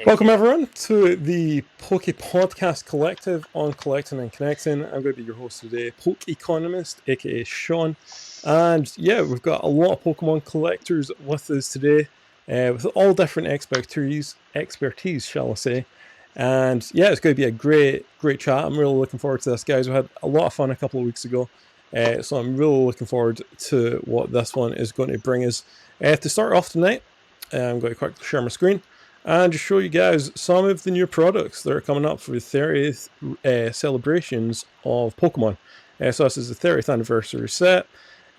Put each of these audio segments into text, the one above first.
Welcome everyone to the Poke Podcast Collective on Collecting and Connecting. I'm going to be your host today, Poke Economist, aka Sean. And yeah, we've got a lot of Pokemon collectors with us today, with all different expertise, shall I say. And yeah, it's going to be a great chat. I'm really looking forward to this, guys. We had a lot of fun a couple of weeks ago, so I'm really looking forward to what this one is going to bring us. To start off tonight, I'm going to quickly share my screen and just show you guys some of the new products that are coming up for the 30th celebrations of Pokemon. So this is the 30th anniversary set.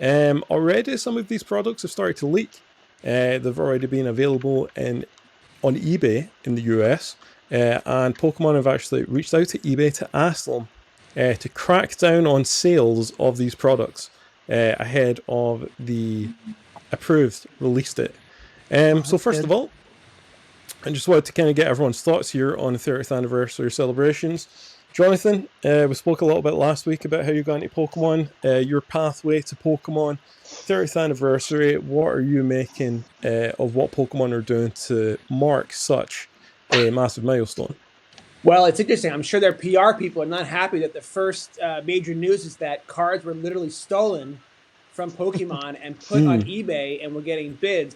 Already some of these products have started to leak. They've already been available on eBay in the US, and Pokemon have actually reached out to eBay to ask them to crack down on sales of these products ahead of the approved release date. So first of all, I just wanted to kind of get everyone's thoughts here on the 30th anniversary celebrations. Jonathan, we spoke a little bit last week about how you got into Pokemon, your pathway to Pokemon, 30th anniversary. What are you making of what Pokemon are doing to mark such a massive milestone? Well, it's interesting. I'm sure their PR people are not happy that the first major news is that cards were literally stolen from Pokemon and put on eBay, and we're getting bids.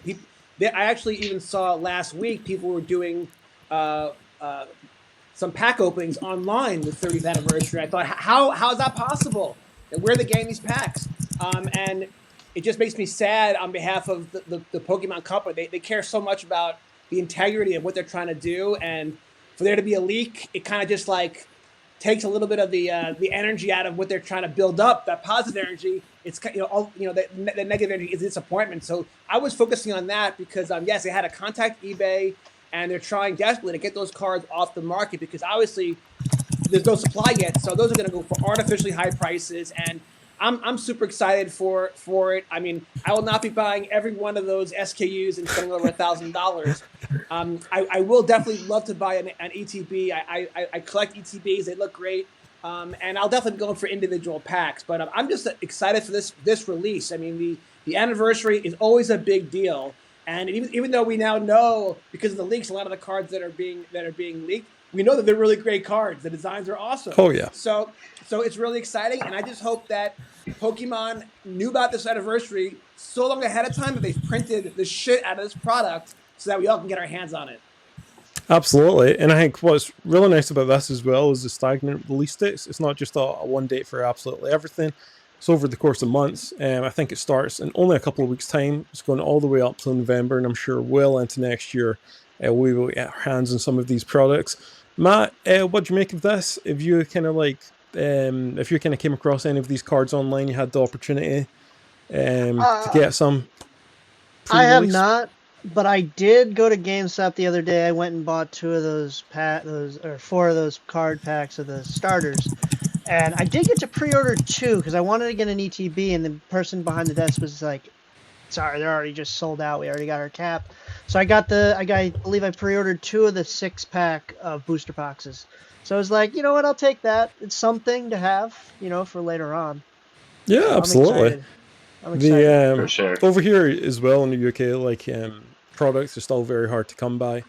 I actually even saw last week people were doing some pack openings online with 30th anniversary. I thought, how is that possible? And where are they getting these packs? And it just makes me sad on behalf of the Pokemon Company. They care so much about the integrity of what they're trying to do, and for there to be a leak, it kind of just like takes a little bit of the energy out of what they're trying to build up. That positive energy, it's the negative energy is disappointment. So I was focusing on that because yes, they had to contact eBay and they're trying desperately to get those cards off the market because obviously there's no supply yet. So those are going to go for artificially high prices, and I'm super excited for it. I mean, I will not be buying every one of those SKUs and spending over $1,000. I will definitely love to buy an ETB. I collect ETBs; they look great, and I'll definitely be going for individual packs. But I'm just excited for this release. I mean, the anniversary is always a big deal, and even though we now know because of the leaks, a lot of the cards that are being leaked, we know that they're really great cards. The designs are awesome. Oh yeah. So it's really exciting, and I just hope that Pokemon knew about this anniversary so long ahead of time that they've printed the shit out of this product so that we all can get our hands on it. Absolutely, and I think what's really nice about this as well is the stagnant release dates. It's not just a one date for absolutely everything. It's over the course of months. I think it starts in only a couple of weeks' time. It's going all the way up to November, and I'm sure well into next year we will get our hands on some of these products. Matt, what do you make of this? If you kind of came across any of these cards online, you had the opportunity to get some. I have not, but I did go to GameStop the other day. I went and bought 4 of those card packs of the starters, and I did get to pre-order 2 because I wanted to get an ETB, and the person behind the desk was like, "Sorry, they're already just sold out. We already got our cap." So I believe I pre-ordered 2 of the 6-pack of booster boxes. So I was like, you know what, I'll take that. It's something to have, for later on. Yeah, absolutely. I'm excited. For sure. Over here as well in the UK, products are still very hard to come by,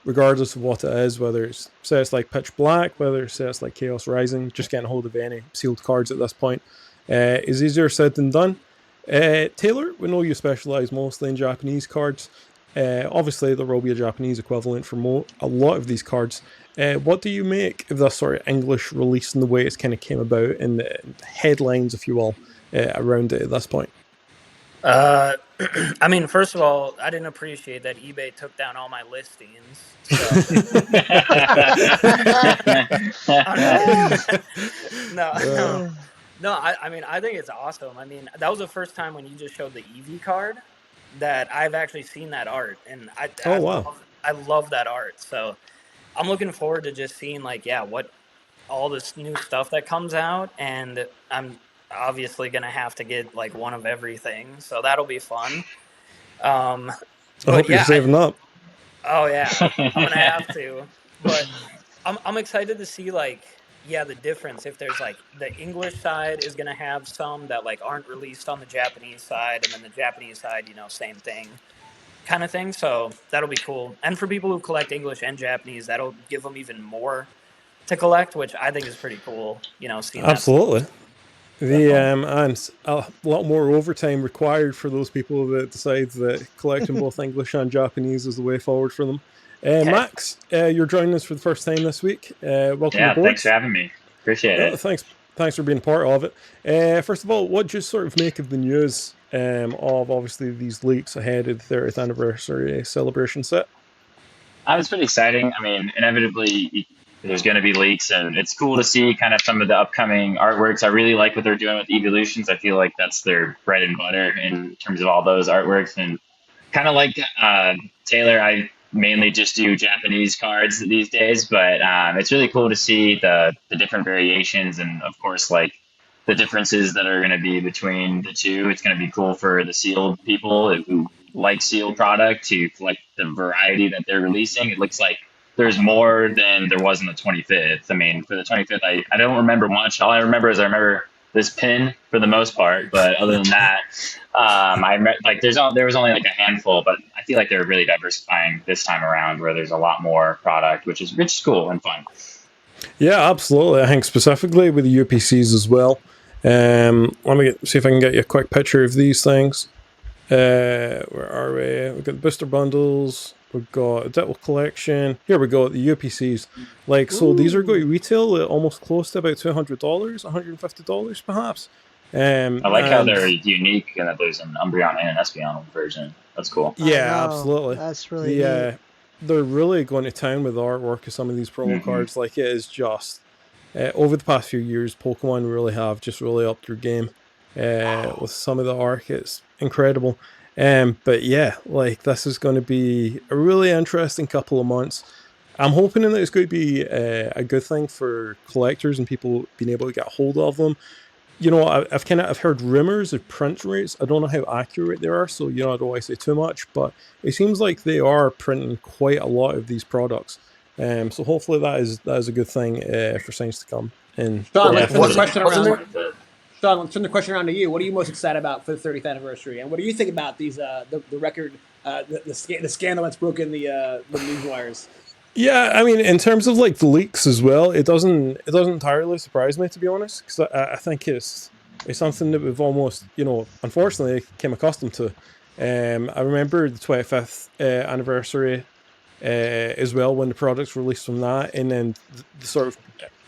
regardless of what it is, whether it's sets like Pitch Black, whether it's sets like Chaos Rising. Just getting hold of any sealed cards at this point is easier said than done. Taylor, we know you specialise mostly in Japanese cards. Obviously, there will be a Japanese equivalent for a lot of these cards. What do you make of this sort of English release and the way it's kind of came about in the headlines, if you will, around it at this point? I mean, first of all, I didn't appreciate that eBay took down all my listings. So. No, I mean, I think it's awesome. I mean, that was the first time when you just showed the Eevee card that I've actually seen that art, and I love that art. So I'm looking forward to just seeing what all this new stuff that comes out, and I'm obviously gonna have to get one of everything, so that'll be fun. I hope you're saving up. Oh yeah, I'm gonna have to. But I'm excited to see the difference. If there's the English side is gonna have some that aren't released on the Japanese side, and then the Japanese side, same thing. kind of thing. So that'll be cool. And for people who collect English and Japanese, that'll give them even more to collect, which I think is pretty cool. Seeing Absolutely. that. And a lot more overtime required for those people that decide that collecting both English and Japanese is the way forward for them. Max, you're joining us for the first time this week. Welcome aboard. Thanks for having me. Appreciate it. Thanks for being part of it. First of all, what do you sort of make of the news of obviously these leaks ahead of the 30th anniversary celebration set? It's pretty exciting. I mean, inevitably, there's going to be leaks, and it's cool to see kind of some of the upcoming artworks. I really like what they're doing with Evolutions. I feel like that's their bread and butter in terms of all those artworks. And kind of like Taylor, I mainly just do Japanese cards these days, but it's really cool to see the different variations, and of course, like the differences that are going to be between the two. It's going to be cool for the sealed people who like sealed product to collect the variety that they're releasing. It looks like there's more than there was on the 25th. I mean, for the 25th, I don't remember much. All I remember is this pin for the most part, but other than that, there was only like a handful, but I feel like they're really diversifying this time around, where there's a lot more product, which is cool and fun. Yeah, absolutely. I think specifically with the UPCs as well. Let me see if I can get you a quick picture of these things. Where are we? We've got the booster bundles. We've got a Dittle collection. Here we go, the UPCs. So these are going to retail at almost close to about $200, $150 perhaps. I like how they're unique and that there's an Umbreon and an Espeon version. That's cool. Yeah, absolutely. That's really neat. They're really going to town with the artwork of some of these promo cards. It is just over the past few years, Pokemon really have just really upped their game with some of the art. It's incredible. But yeah, this is going to be a really interesting couple of months. I'm hoping that it's going to be a good thing for collectors and people being able to get a hold of them. I've heard rumors of print rates. I don't know how accurate they are, so I don't want to say too much, but it seems like they are printing quite a lot of these products. So hopefully that is a good thing for things to come. And Sean, let's turn the question around to you. What are you most excited about for the 30th anniversary, and what do you think about these the record, the scandal that's broken the news wires? Yeah, I mean, in terms of the leaks as well, it doesn't entirely surprise me, to be honest, because I think it's something that we've almost, unfortunately, came accustomed to. I remember the 25th anniversary as well, when the products released from that, and then the sort of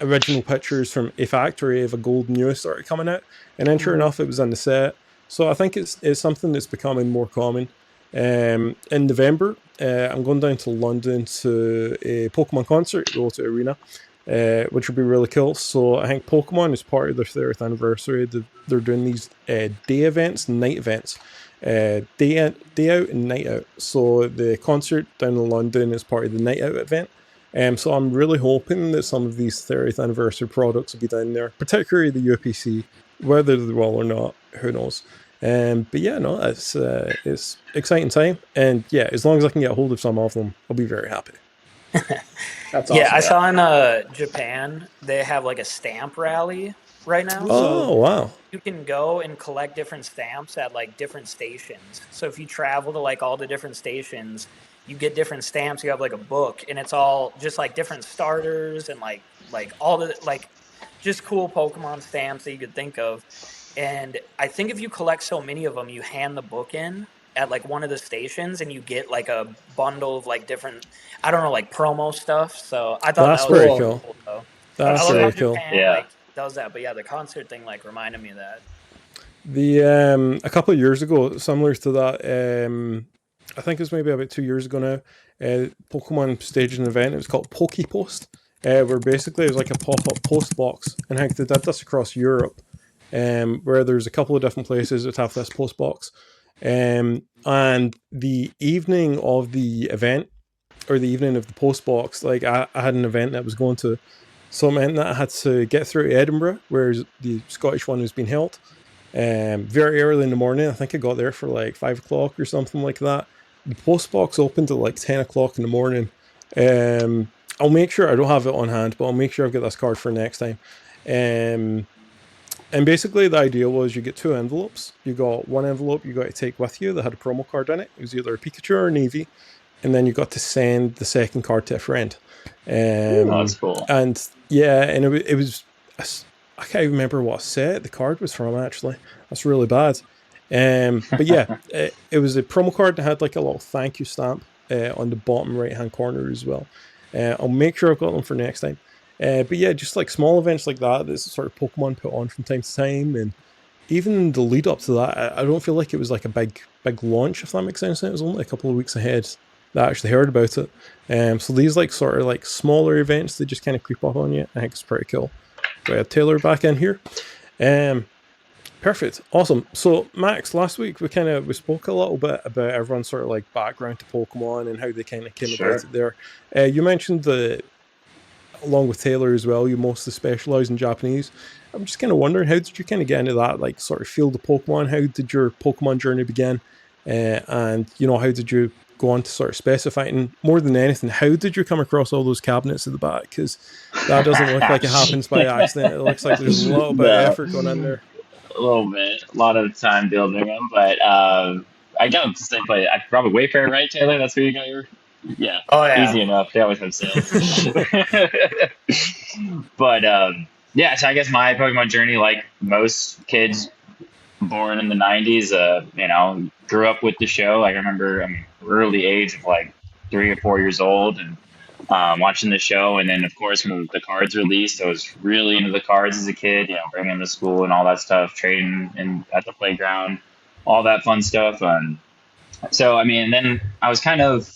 original pictures from a factory of a gold news started coming out, and then sure enough, it was in the set. So I think it's something that's becoming more common. In November, I'm going down to London to a Pokemon concert at the O2 Arena, which will be really cool. So I think Pokemon is part of their 30th anniversary. They're doing these day events, night events, day out and night out. So the concert down in London is part of the night out event. So I'm really hoping that some of these 30th anniversary products will be down there, particularly the UPC. Whether they will or not, who knows. But yeah, no, it's exciting time, and yeah, as long as I can get a hold of some of them, I'll be very happy. That's awesome. Yeah, I saw in Japan they have a stamp rally right now. Oh, wow! You can go and collect different stamps at different stations. So if you travel to all the different stations, you get different stamps. You have a book, and it's all just different starters and all the just cool Pokemon stamps that you could think of. And I think if you collect so many of them, you hand the book in at one of the stations, and you get a bundle of different, I don't know, promo stuff. So I thought that's that was very cool. Though. That's very cool. Japan, does that, but yeah, the concert thing reminded me of that. The a couple of years ago, similar to that, I think it was maybe about 2 years ago now. Pokemon staged an event. It was called PokePost, where basically it was a pop-up post box, and I think they did this across Europe. Where there's a couple of different places that have this post box. And the evening of the event, or the evening of the post box, I had an event that I was going to. So it meant that I had to get through to Edinburgh, where the Scottish one was being held. Very early in the morning. I think I got there for 5 o'clock or something like that. The post box opened at 10 o'clock in the morning. I'll make sure, I don't have it on hand, but I'll make sure I've got this card for next time. And basically the idea was you get 2 envelopes. You got one envelope you got to take with you that had a promo card in it. It was either a Pikachu or an Eevee. And then you got to send the second card to a friend. That's cool. And yeah, and it was, I can't even remember what set the card was from, actually. That's really bad. But yeah, it was a promo card that had like a little thank you stamp on the bottom right hand corner as well. I'll make sure I've got them for next time. But yeah, just like small events like that sort of Pokemon put on from time to time, and even the lead up to that, I don't feel like it was like a big launch, if that makes sense. It was only a couple of weeks ahead that I actually heard about it. So these like sort of like smaller events, they just kind of creep up on you. I think it's pretty cool. So I had Taylor back in here. Perfect, awesome. So Max, last week we spoke a little bit about everyone's sort of like background to Pokemon and how they kind of came about it there. You mentioned that, along with Taylor as well, you mostly specialize in Japanese. I'm just kind of wondering, how did you kind of get into that like sort of field of Pokemon? How did your Pokemon journey begin? And how did you go on to sort of specify it? And more than anything, how did you come across all those cabinets at the back? Because that doesn't look like it happens by accident. It looks like there's a little bit of effort going in there. A little bit, a lot of time building them, but I got to say, but I probably Wayfair, right, Taylor? That's where you got your, yeah. Oh yeah, easy enough. They always have sales. But yeah, so I guess my Pokemon journey, like most kids born in the '90s, grew up with the show. Like I remember, early age of like 3 or 4 years old, and watching the show. And then, of course, when the cards released, I was really into the cards as a kid, bringing them to school and all that stuff, trading at the playground, all that fun stuff. So, then I was kind of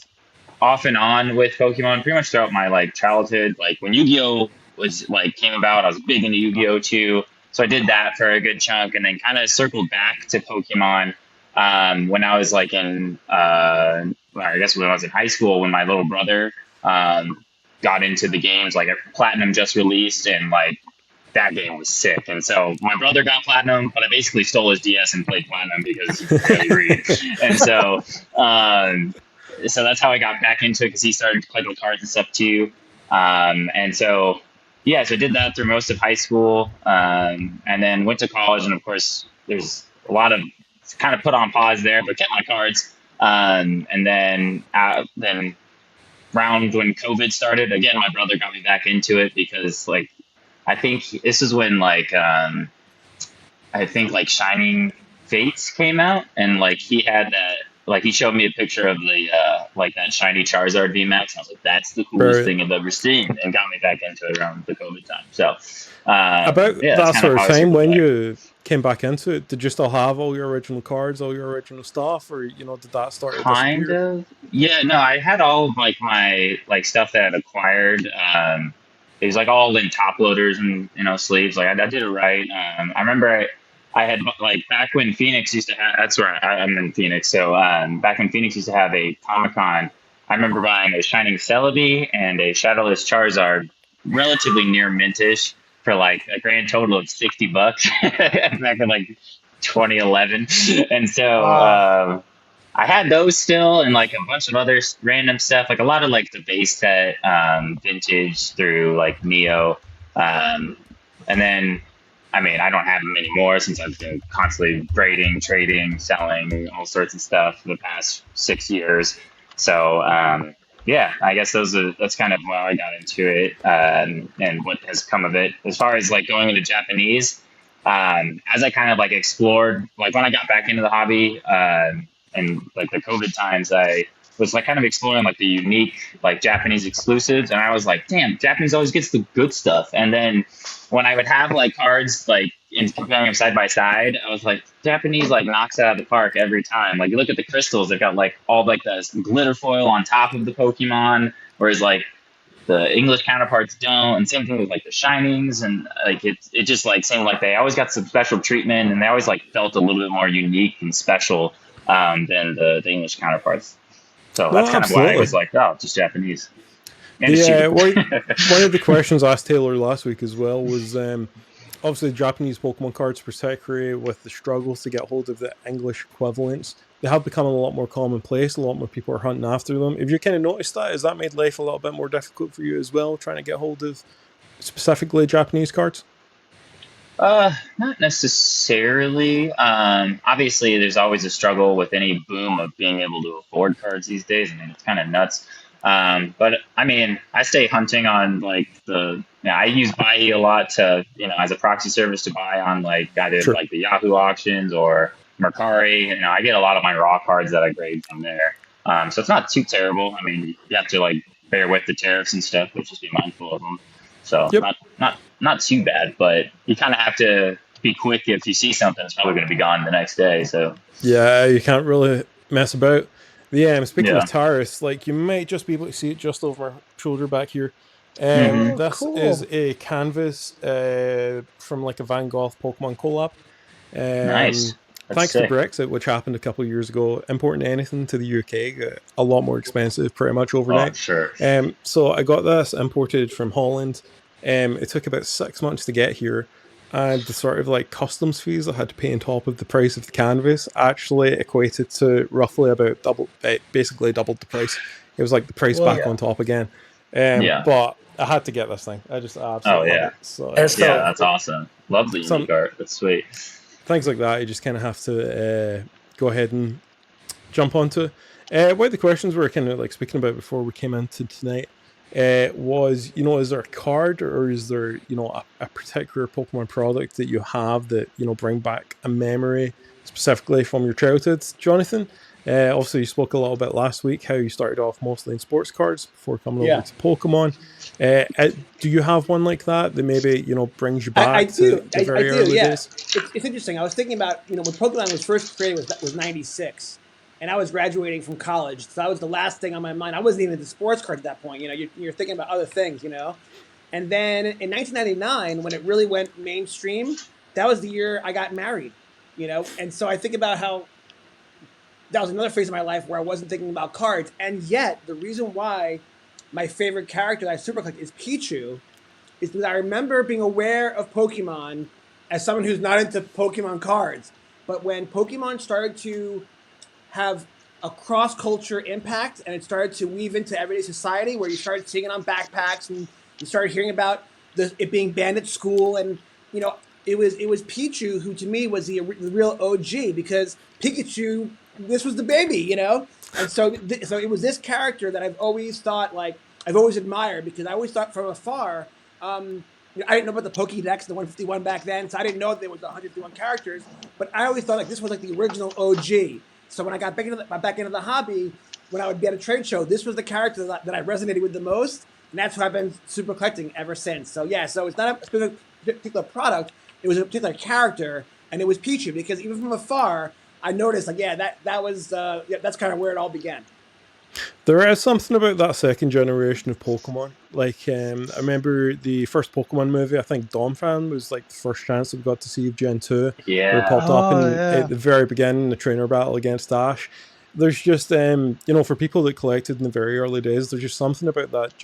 off and on with Pokemon pretty much throughout my like childhood. Like when Yu-Gi-Oh was like came about, I was big into Yu-Gi-Oh too. So I did that for a good chunk, and then kind of circled back to Pokemon when I was like I guess when I was in high school, when my little brother got into the games. Like Platinum just released, and like that game was sick. And so my brother got Platinum, but I basically stole his DS and played Platinum because he could really read. And so so that's how I got back into it, because he started collecting cards and stuff too. And so yeah, so I did that through most of high school, and then went to college. And of course, there's a lot of kind of put on pause there, but kept my cards. And then around when COVID started, again, my brother got me back into it, because like I think this is when like Shining Fates came out, and like he had that, like he showed me a picture of the like that shiny Charizard VMAX, and I was like, that's the coolest thing I've ever seen, and got me back into it around the COVID time. So about that sort of time when you came back into it, did you still have all your original cards, all your original stuff, or did that start to kind of? Yeah, no, I had all of like my like stuff that I'd acquired. It was like all in top loaders and sleeves. Like I did it right. I remember I had like back when Phoenix used to have. That's where I'm in Phoenix. So back when Phoenix used to have a Comic-Con, I remember buying a Shining Celebi and a Shadowless Charizard, relatively near mintish, for like a grand total of $60 back in like 2011. And so I had those still, and like a bunch of other random stuff, like a lot of like the base set vintage through like Neo. And then, I don't have them anymore, since I've been constantly grading, trading, selling, all sorts of stuff for the past 6 years. So, yeah, I guess that's kind of how I got into it, and what has come of it. As far as like going into Japanese, as I kind of like explored, like when I got back into the hobby, and like the COVID times, I was like kind of exploring like the unique like Japanese exclusives, and I was like, damn, Japanese always gets the good stuff. And then when I would have like cards like in comparing them side by side, I was like, Japanese like knocks it out of the park every time. Like you look at the crystals, they've got like all like the glitter foil on top of the Pokemon, whereas like the English counterparts don't. And same thing with like the Shinings, and like it just like seemed like they always got some special treatment, and they always like felt a little bit more unique and special than the English counterparts. So that's kind of why I was like, oh, it's just Japanese. And yeah, one of the questions I asked Taylor last week as well was obviously Japanese Pokemon cards, particularly with the struggles to get hold of the English equivalents, they have become a lot more commonplace. A lot more people are hunting after them. Have you kind of noticed that? Has that made life a little bit more difficult for you as well, trying to get hold of specifically Japanese cards? Not necessarily. Obviously, there's always a struggle with any boom of being able to afford cards these days. I mean, it's kind of nuts. But I mean, I stay hunting on like I use Buy a lot to, as a proxy service to buy on like either Sure. like the Yahoo auctions or Mercari. I get a lot of my raw cards that I grade from there. So it's not too terrible. I mean, you have to like bear with the tariffs and stuff, but just be mindful of them. So Yep. not too bad, but you kind of have to be quick if you see something. It's probably going to be gone the next day. So Yeah, you can't really mess about. Yeah, speaking of yeah. tariffs, like you might just be able to see it just over my shoulder back here. Hmm. Oh, This cool. is a canvas from like a Van Gogh Pokemon collab. Nice. That's Thanks to sick. Brexit, which happened a couple of years ago, importing anything to the UK got a lot more expensive pretty much Oh, overnight. sure. So I got this imported from Holland. It took about 6 months to get here, and the sort of like customs fees I had to pay on top of the price of the canvas actually equated to roughly about basically doubled the price. It was like the price Whoa. back on top again. Yeah. But I had to get this thing. I just Oh, absolutely love yeah. it. So And Yeah, so that's awesome. Love the unique some art. That's sweet. things like that, you just kind of have to go ahead and jump onto. One of the questions we were kind of like speaking about before we came into tonight was, is there a card or is there, a particular Pokemon product that you have that, bring back a memory specifically from your childhood, Jonathan? Also, you spoke a little bit last week how you started off mostly in sports cards before coming over Yeah, to Pokemon. Do you have one like that maybe, brings you I back to do. the I very do. early Yeah, days? it's interesting. I was thinking about when Pokemon was first created was '96, and I was graduating from college, so that was the last thing on my mind. I wasn't even into sports cards at that point. You're thinking about other things. And then in 1999, when it really went mainstream, that was the year I got married. And so I think about how that was another phase of my life where I wasn't thinking about cards, and yet the reason why my favorite character that I super collect is Pichu is because I remember being aware of Pokemon as someone who's not into Pokemon cards. But when Pokemon started to have a cross culture impact and it started to weave into everyday society, where you started seeing it on backpacks and you started hearing about it being banned at school, and you know it was Pichu who to me was the real OG, because Pikachu, this was the baby. And so it was this character that I've always thought, like, I've always admired, because I always thought from afar. I didn't know about the Pokédex, the 151 back then, so I didn't know there was 151 characters. But I always thought like this was like the original OG. So when I got back into the hobby, when I would be at a trade show, this was the character that I resonated with the most, and that's who I've been super collecting ever since. So yeah, so it's not a particular product; it was a particular character, and it was Pichu, because even from afar, I noticed like, yeah, that's kind of where it all began. There is something about that second generation of Pokemon. Like, I remember the first Pokemon movie. I think Donphan was like the first chance that we got to see of Gen 2, where it Yeah. popped up Oh, at yeah. the very beginning, the trainer battle against Ash. There's just, for people that collected in the very early days, there's just something about that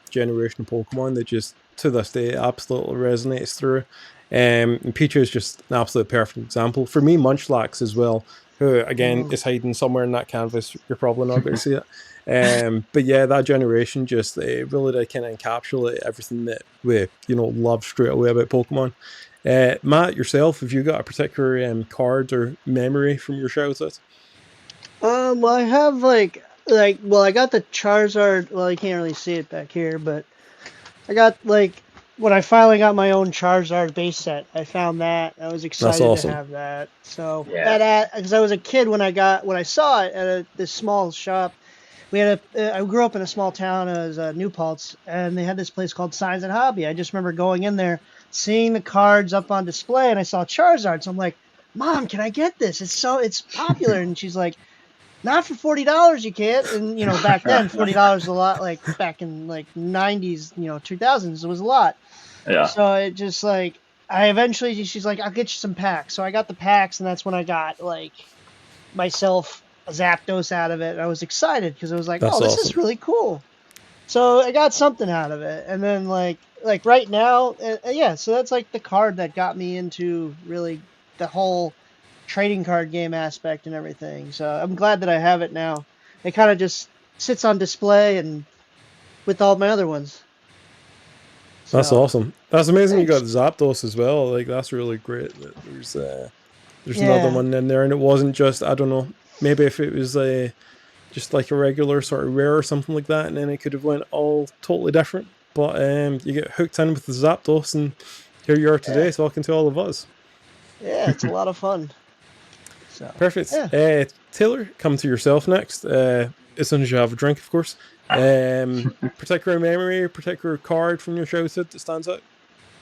generation of Pokemon that just, to this day, absolutely resonates through. And Pichu is just an absolute perfect example. For me, Munchlax as well, who, again, Mm. is hiding somewhere in that canvas. You're probably not going to see it. But yeah, that generation just really did kind of encapsulate everything that we love straight away about Pokemon. Matt, yourself, have you got a particular card or memory from your childhood? Well, I have well, I got the Charizard. Well, you can't really see it back here, but I got when I finally got my own Charizard base set. I found that. I was That's excited to awesome. have that. So Yeah. because I was a kid when I saw it at this small shop. I grew up in a small town as New Paltz, and they had this place called Signs and Hobby. I just remember going in there, seeing the cards up on display, and I saw Charizard. So I'm like, Mom, can I get this? It's popular. And she's like, not for $40, you can't. And back then, $40 was a lot. Like back in '90s, 2000s, it was a lot. Yeah. So it just I eventually, she's like, I'll get you some packs. So I got the packs, and that's when I got myself a Zapdos out of it. And I was excited because I was like, That's oh, this awesome. is really cool. So I got something out of it. And then right now, yeah. So that's the card that got me into really the whole trading card game aspect and everything. So I'm glad that I have it now. It kind of just sits on display and with all my other ones. That's awesome. That's amazing. Thanks. You got Zapdos as well. Like, that's really great. That there's another one in there, and it wasn't just, I don't know, maybe if it was just like a regular sort of rare or something like that, and then it could have went all totally different. But you get hooked in with the Zapdos, and here you are today talking to all of us. Yeah, it's a lot of fun. So, perfect. Yeah. Taylor, come to yourself next. As soon as you have a drink, of course. Particular memory, particular card from your childhood that stands out?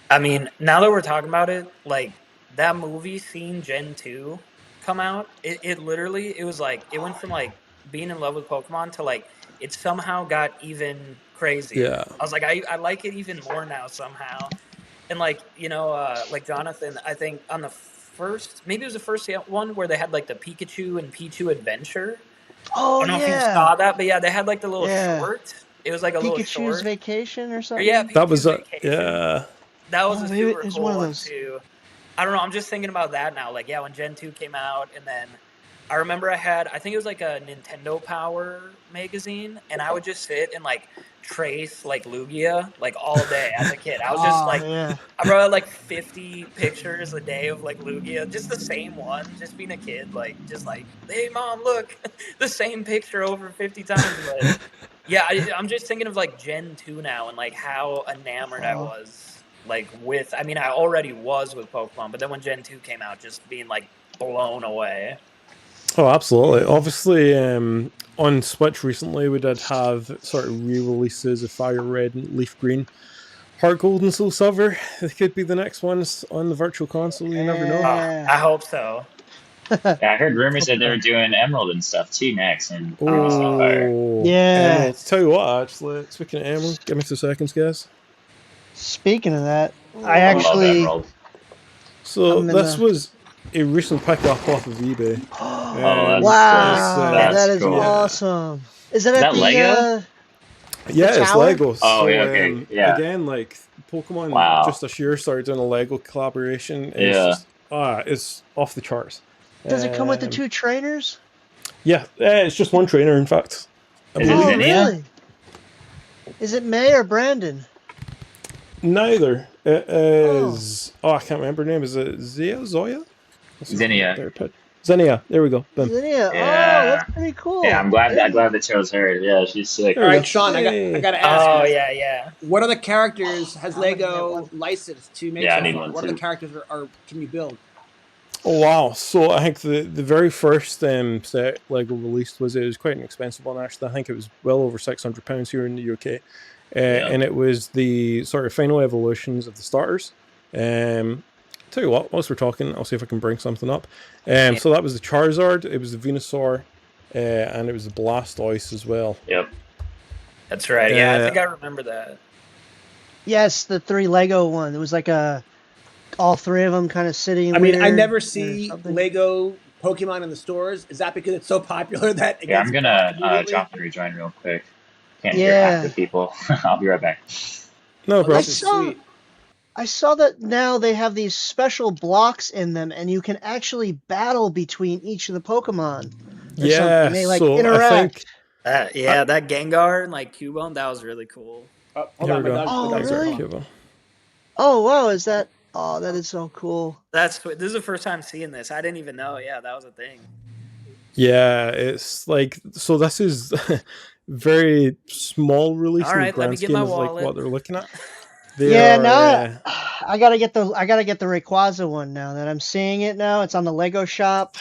I mean, now that we're talking about it, like that movie, seeing Gen 2 come out, it literally, it was like, it went from like being in love with Pokemon to like, it somehow got even crazier. Yeah. I was like, I like it even more now somehow. And like, you know, like Jonathan, I think on the first, maybe it was the first one where they had like the Pikachu and Pichu adventure. Oh, I don't know if you saw that, but yeah, they had like the little short. It was like a little short. Pikachu's Vacation or something? Yeah, Pikachu's that was Vacation. Yeah. That was a super cool one too. I don't know. I'm just thinking about that now. Like, yeah, when Gen 2 came out, and then I remember I think it was like a Nintendo Power magazine, and I would just sit and like trace like Lugia like all day as a kid. I was just like, I wrote like 50 pictures a day of like Lugia, just the same one, just being a kid, like, just like, hey mom, look, the same picture over 50 times. But yeah, I'm just thinking of like Gen 2 now and like how enamored I was. Like with, I mean, I already was with Pokemon, but then when Gen 2 came out, just being like blown away. Oh, absolutely. Obviously, on Switch recently, we did have sort of re-releases of Fire Red and Leaf Green. Heart Gold and Soul Silver. They could be the next ones on the Virtual Console. You never know. I hope so. Yeah, I heard rumors that they were doing Emerald and stuff too next. And yeah. Tell you what, actually, speaking of Emerald, give me 2 seconds, guys. Speaking of that, I actually. So this was a recent pick up off of eBay. Wow, that is cool. Awesome. Is that Lego? Yeah, it's Lego. Oh, yeah, okay. Yeah. Again, like Pokemon just this year started doing a Lego collaboration. It's just, it's off the charts. Does it come with the 2 trainers? Yeah, it's just 1 trainer, in fact. Really? Is it May or Brandon? Neither. It is. I can't remember her name. Is it Zoya? Zinnia. Zinnia. There we go. Boom. Zinnia. Yeah. Oh, that's pretty cool. Yeah, I'm glad they chose her. Yeah, she's sick. All right, Sean, I got to ask. Oh, yeah. What other characters has Lego licensed to make? I need one What too. other characters can you build? Oh wow! So I think the very first set Lego released was quite an expensive one actually. I think it was well over £600 here in the UK, and it was the sort of final evolutions of the starters. Tell you what, whilst we're talking, I'll see if I can bring something up. So that was the Charizard, it was the Venusaur, and it was the Blastoise as well. Yep, that's right. Yeah, I think I remember that. Yes, the 3 Lego one. It was like all 3 of them kind of sitting. I mean, I never see Lego Pokemon in the stores. Is that because it's so popular that? Yeah, I'm gonna jump and rejoin real quick. Can't hear half the people. I'll be right back. No problem. I saw that now they have these special blocks in them, and you can actually battle between each of the Pokemon. Yeah, they interact. That Gengar and like Cubone, that was really cool. Hold on, really? Oh wow, is that? Oh, that is so cool. This is the first time seeing this. I didn't even know. Yeah, that was a thing. Yeah, it's like, so this is very small release in the grand scheme of like what they're looking at. I gotta get the Rayquaza one now that I'm seeing it now. It's on the Lego shop.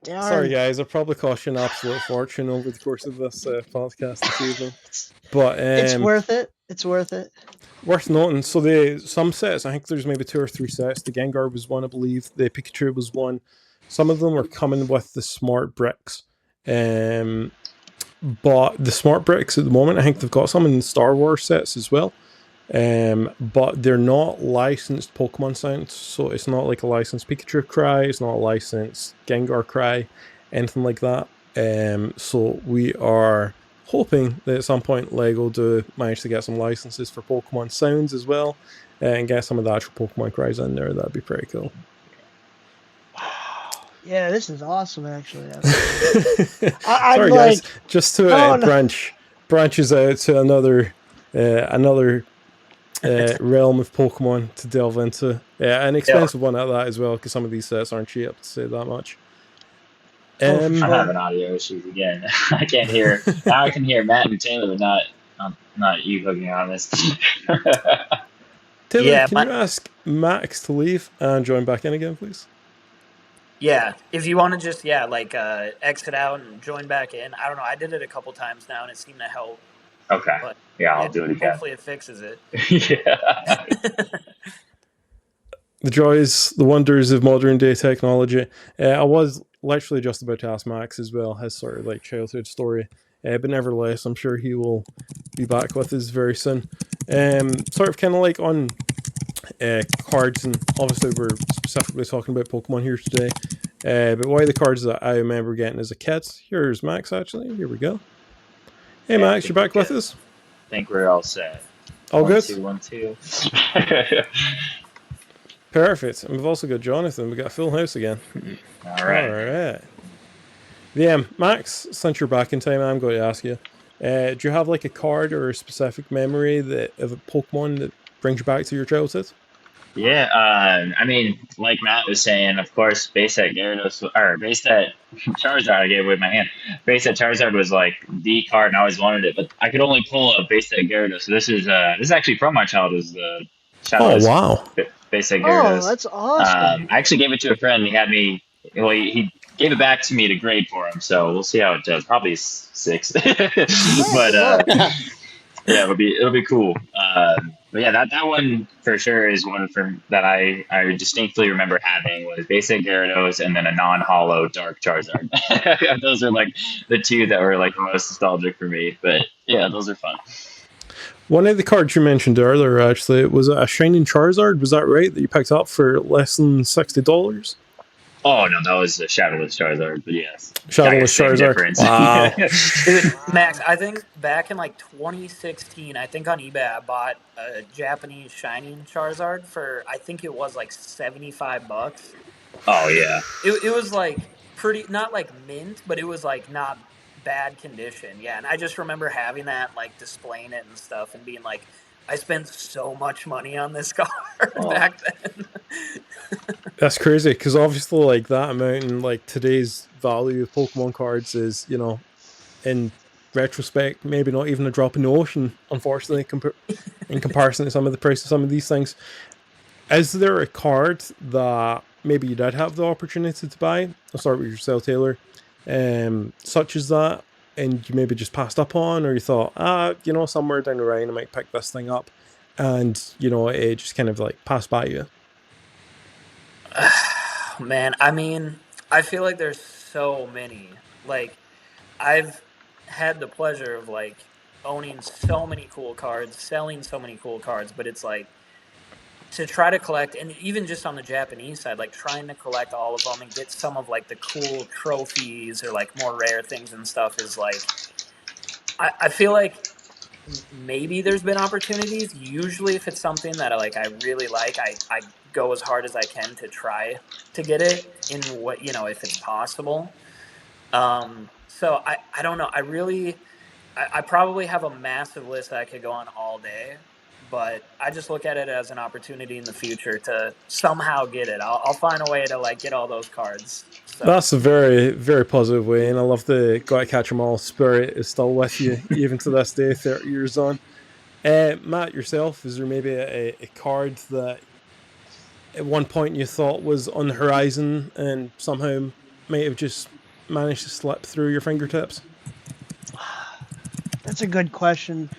Darn. Sorry guys, I'll probably cost you an absolute fortune over the course of this podcast this evening. But it's worth it. It's worth it. Worth noting. So some sets, I think there's maybe 2 or 3 sets. The Gengar was one, I believe. The Pikachu was one. Some of them are coming with the smart bricks. But the smart bricks at the moment, I think they've got some in the Star Wars sets as well. But they're not licensed Pokemon sounds, so it's not like a licensed Pikachu cry, it's not a licensed Gengar cry, anything like that. So we are hoping that at some point Lego do manage to get some licenses for Pokemon sounds as well, and get some of the actual Pokemon cries in there. That'd be pretty cool. Yeah, this is awesome, actually. Sorry, guys. Just to branches out to another realm of Pokemon to delve into. Yeah, an expensive one at that as well, because some of these sets aren't cheap, to say that much. I'm having audio issues again. I can't hear. Now I can hear Matt and Taylor, but not you hooking on this. Taylor, can you ask Max to leave and join back in again, please? Yeah, if you want to just exit out and join back in. I don't know. I did it a couple times now, and it seemed to help. Okay. But yeah, I'll do it again. Hopefully, it fixes it. Yeah. The joys, the wonders of modern day technology. I was literally just about to ask Max as well, his sort of like childhood story. But nevertheless, I'm sure he will be back with us very soon. Sort of kind of like on cards, and obviously we're specifically talking about Pokemon here today. But why the cards that I remember getting as a kid? Here's Max, actually. Here we go. Hey, Max, you're back with us? I think we're all set. All good? 1, 2. Perfect. And we've also got Jonathan. We've got a full house again. All right. Yeah, Max, since you're back in time, I'm going to ask you, do you have like a card or a specific memory of a Pokemon that brings you back to your childhood? Yeah, I mean, like Matt was saying, of course, base set Gyarados, or base set Charizard, I gave away my hand. Base set Charizard was like the card, and I always wanted it, but I could only pull a base set Gyarados. So this is actually from my childhood, the Shadowless base set Gyarados. Oh, that's awesome. I actually gave it to a friend. He had me, well, he gave it back to me to grade for him, so we'll see how it does. Probably 6. But yeah, it'll be cool. But yeah, that one for sure is one that I distinctly remember having was basic Gyarados and then a non-hollow Dark Charizard. Those are like the two that were like the most nostalgic for me. But yeah, those are fun. One of the cards you mentioned earlier, actually, was a Shining Charizard. Was that right? That you picked up for less than $60? Oh no, that was a Shadowless Charizard, but yes. Shadowless Charizard. Wow. Max, I think back in like 2016, I think on eBay I bought a Japanese Shining Charizard for, I think it was like $75. Oh yeah. It was like pretty, not like mint, but it was like not bad condition. Yeah, and I just remember having that, like displaying it and stuff, and being like, I spent so much money on this card back then. That's crazy, because obviously like that amount and like today's value of Pokemon cards is, you know, in retrospect, maybe not even a drop in the ocean, unfortunately, in comparison to some of the price of some of these things. Is there a card that maybe you did have the opportunity to buy? I'll start with yourself, Taylor. Such as that, and you maybe just passed up on, or you thought, you know, somewhere down the line I might pick this thing up, and you know, it just kind of like passed by you. Man, I mean, I feel like there's so many. Like, I've had the pleasure of like owning so many cool cards, selling so many cool cards, but it's like to try to collect, and even just on the Japanese side, like trying to collect all of them and get some of like the cool trophies or like more rare things and stuff is like, I feel like maybe there's been opportunities. Usually if it's something that I really like, I go as hard as I can to try to get it in what, you know, if it's possible. So I don't know. I probably have a massive list that I could go on all day, but I just look at it as an opportunity in the future to somehow get it. I'll find a way to like get all those cards. So. That's a very, very positive way, and I love the gotta catch 'em all spirit is still with you even to this day, 30 years on. Matt, yourself, is there maybe a card that at one point you thought was on the horizon and somehow might have just managed to slip through your fingertips? That's a good question.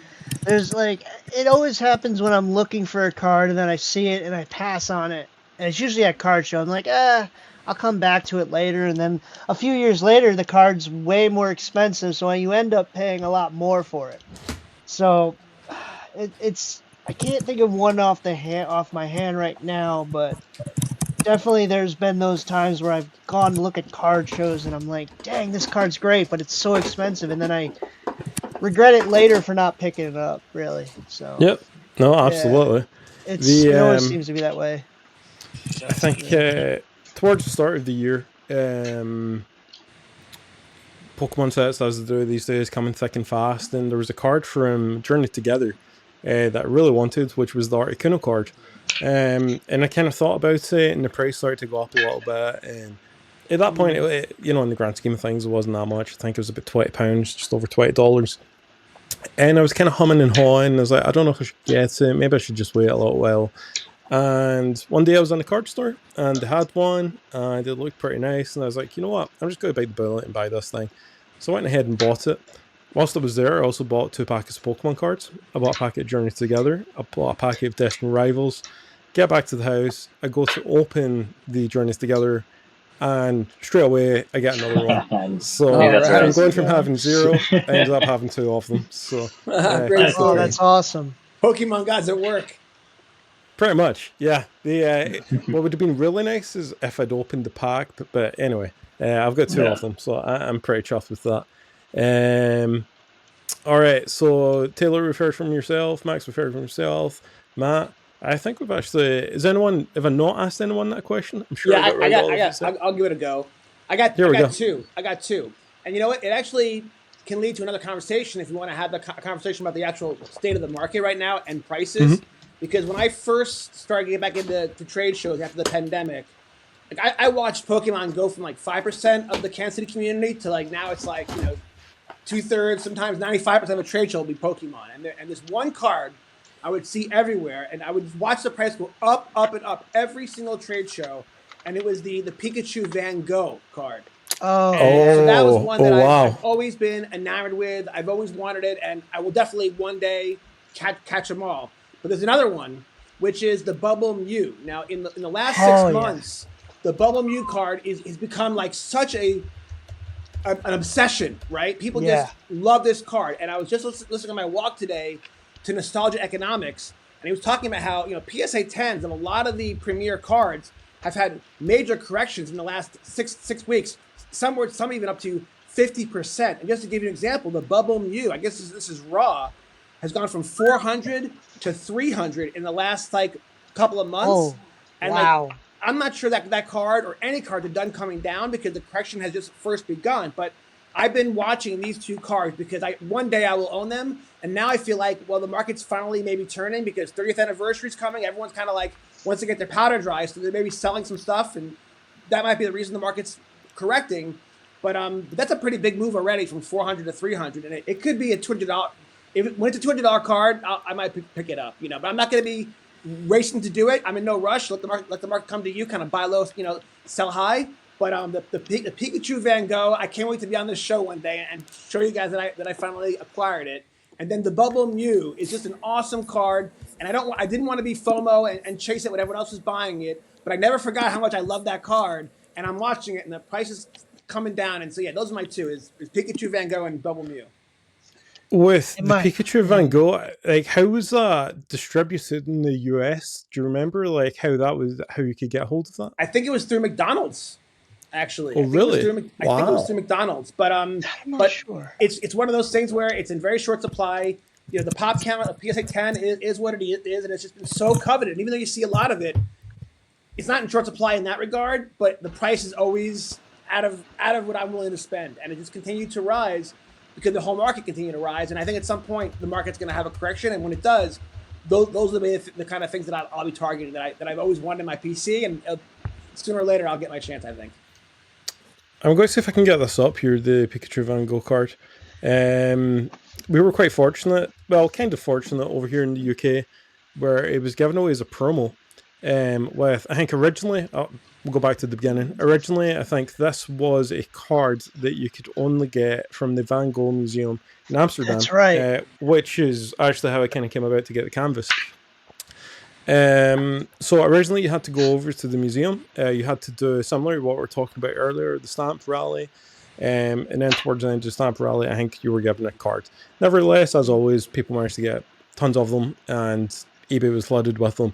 There's like, it always happens when I'm looking for a card and then I see it and I pass on it. And it's usually at card show. I'm like, I'll come back to it later. And then a few years later, the card's way more expensive, so you end up paying a lot more for it. So it's I can't think of one off my hand right now, but definitely there's been those times where I've gone to look at card shows and I'm like, dang, this card's great, but it's so expensive, and then I regret it later for not picking it up, really. So yep, no, absolutely. Yeah. It always seems to be that way. So, I think towards the start of the year, Pokemon sets, as they do these days, coming thick and fast, and there was a card from Journey Together that I really wanted, which was the Articuno card. And I kind of thought about it, and the price started to go up a little bit. And at that point, in the grand scheme of things, it wasn't that much. I think it was about £20, just over $20. And I was kind of humming and hawing. I was like, I don't know if I should get it. Maybe I should just wait a little while. And one day I was in the card store, and they had one, and it looked pretty nice. And I was like, you know what? I'm just going to bite the bullet and buy this thing. So I went ahead and bought it. Whilst I was there, I also bought 2 packets of Pokemon cards. I bought a packet of Journeys Together. I bought a packet of Destiny Rivals. Get back to the house. I go to open the Journeys Together, and straight away I get another one. So I'm going from having 0, I ended up having 2 of them. So Great story. Oh, that's awesome. Pokemon gods at work. Pretty much, yeah. What would have been really nice is if I'd opened the pack, but anyway, I've got 2 of them, so I'm pretty chuffed with that. All right, so Taylor referred from yourself, Max referred from yourself, Matt. I think we've actually. Have I not asked anyone that question? I'm sure. I'll give it a go. I got 2. I got 2, and you know what? It actually can lead to another conversation if you want to have the conversation about the actual state of the market right now and prices. Mm-hmm. Because when I first started getting back into trade shows after the pandemic, like I watched Pokemon go from like 5% of the Kansas City community to like now it's like 2/3, sometimes 95% of a trade show will be Pokemon, and this one card I would see everywhere, and I would watch the price go up, up, and up every single trade show, and it was the Pikachu Van Gogh card. So that was one that I've always been enamored with. I've always wanted it, and I will definitely one day catch them all. But there's another one, which is the Bubble Mew. Now, in the last 6 months, the Bubble Mew card has become like such an obsession, right? People just love this card. And I was just listening on my walk today to Nostalgia Economics, and he was talking about how PSA 10s and a lot of the premier cards have had major corrections in the last six weeks. Some even up to 50%. And just to give you an example, the Bubble Mew, I guess this is raw, has gone from 400 to 300 in the last couple of months. And I'm not sure that card or any cards are done coming down because the correction has just first begun. But I've been watching these 2 cards because one day I will own them. And now I feel like, well, the market's finally maybe turning because 30th anniversary is coming. Everyone's kind of like wants to get their powder dry. So they're maybe selling some stuff. And that might be the reason the market's correcting. But that's a pretty big move already from 400 to 300. And it could be a $200. When it's a $200 card, I might pick it up, but I'm not going to be racing to do it. I'm in no rush. Let the market come to you, kind of buy low, sell high. But the Pikachu Van Gogh, I can't wait to be on this show one day and show you guys that I finally acquired it. And then the Bubble Mew is just an awesome card. And I didn't want to be FOMO and chase it when everyone else was buying it. But I never forgot how much I love that card. And I'm watching it, and the price is coming down. And so those are my 2: is Pikachu Van Gogh and Bubble Mew. With the Pikachu Van Gogh, how was that distributed in the US? Do you remember, how you could get a hold of that? I think it was through McDonald's, actually. Oh, really? I think it was through McDonald's, but I'm not sure. It's one of those things where it's in very short supply. The pop count of PSA 10 is what it is, and it's just been so coveted. And even though you see a lot of it, it's not in short supply in that regard. But the price is always out of what I'm willing to spend, and it just continued to rise. Because the whole market continued to rise, and I think at some point the market's going to have a correction, and when it does, those are the kind of things that I'll be targeting that I've always wanted in my PC, and sooner or later I'll get my chance, I think. I'm going to see if I can get this up here, the Pikachu Van Gogh card. We were quite fortunate, kind of fortunate over here in the UK, where it was given away as a promo. With, I think originally, we'll go back to the beginning. Originally, I think this was a card that you could only get from the Van Gogh Museum in Amsterdam. That's right. Which is actually how I kind of came about to get the canvas. So originally you had to go over to the museum. You had to do similar to what we were talking about earlier, the stamp rally. And then towards the end of the stamp rally, I think you were given a card. Nevertheless, as always, people managed to get tons of them, and eBay was flooded with them.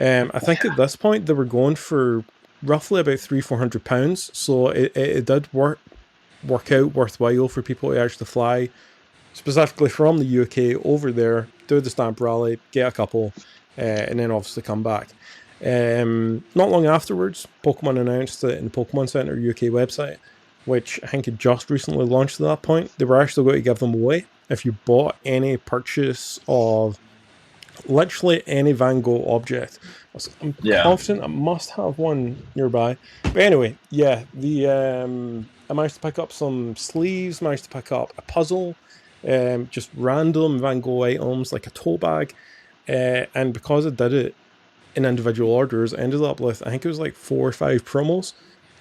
I think at this point they were going for roughly about £300-400, so it did work out worthwhile for people to actually fly specifically from the UK over there, do the stamp rally, get a couple, and then obviously come back. Not long afterwards, Pokemon announced it in the Pokemon Center UK website, which I think had just recently launched at that point. They were actually going to give them away if you bought any purchase of literally any Van Gogh object. I'm confident I must have one nearby. But anyway, yeah, I managed to pick up some sleeves, managed to pick up a puzzle, just random Van Gogh items like a tote bag. And because I did it in individual orders, I ended up with, I think it was like 4 or 5 promos.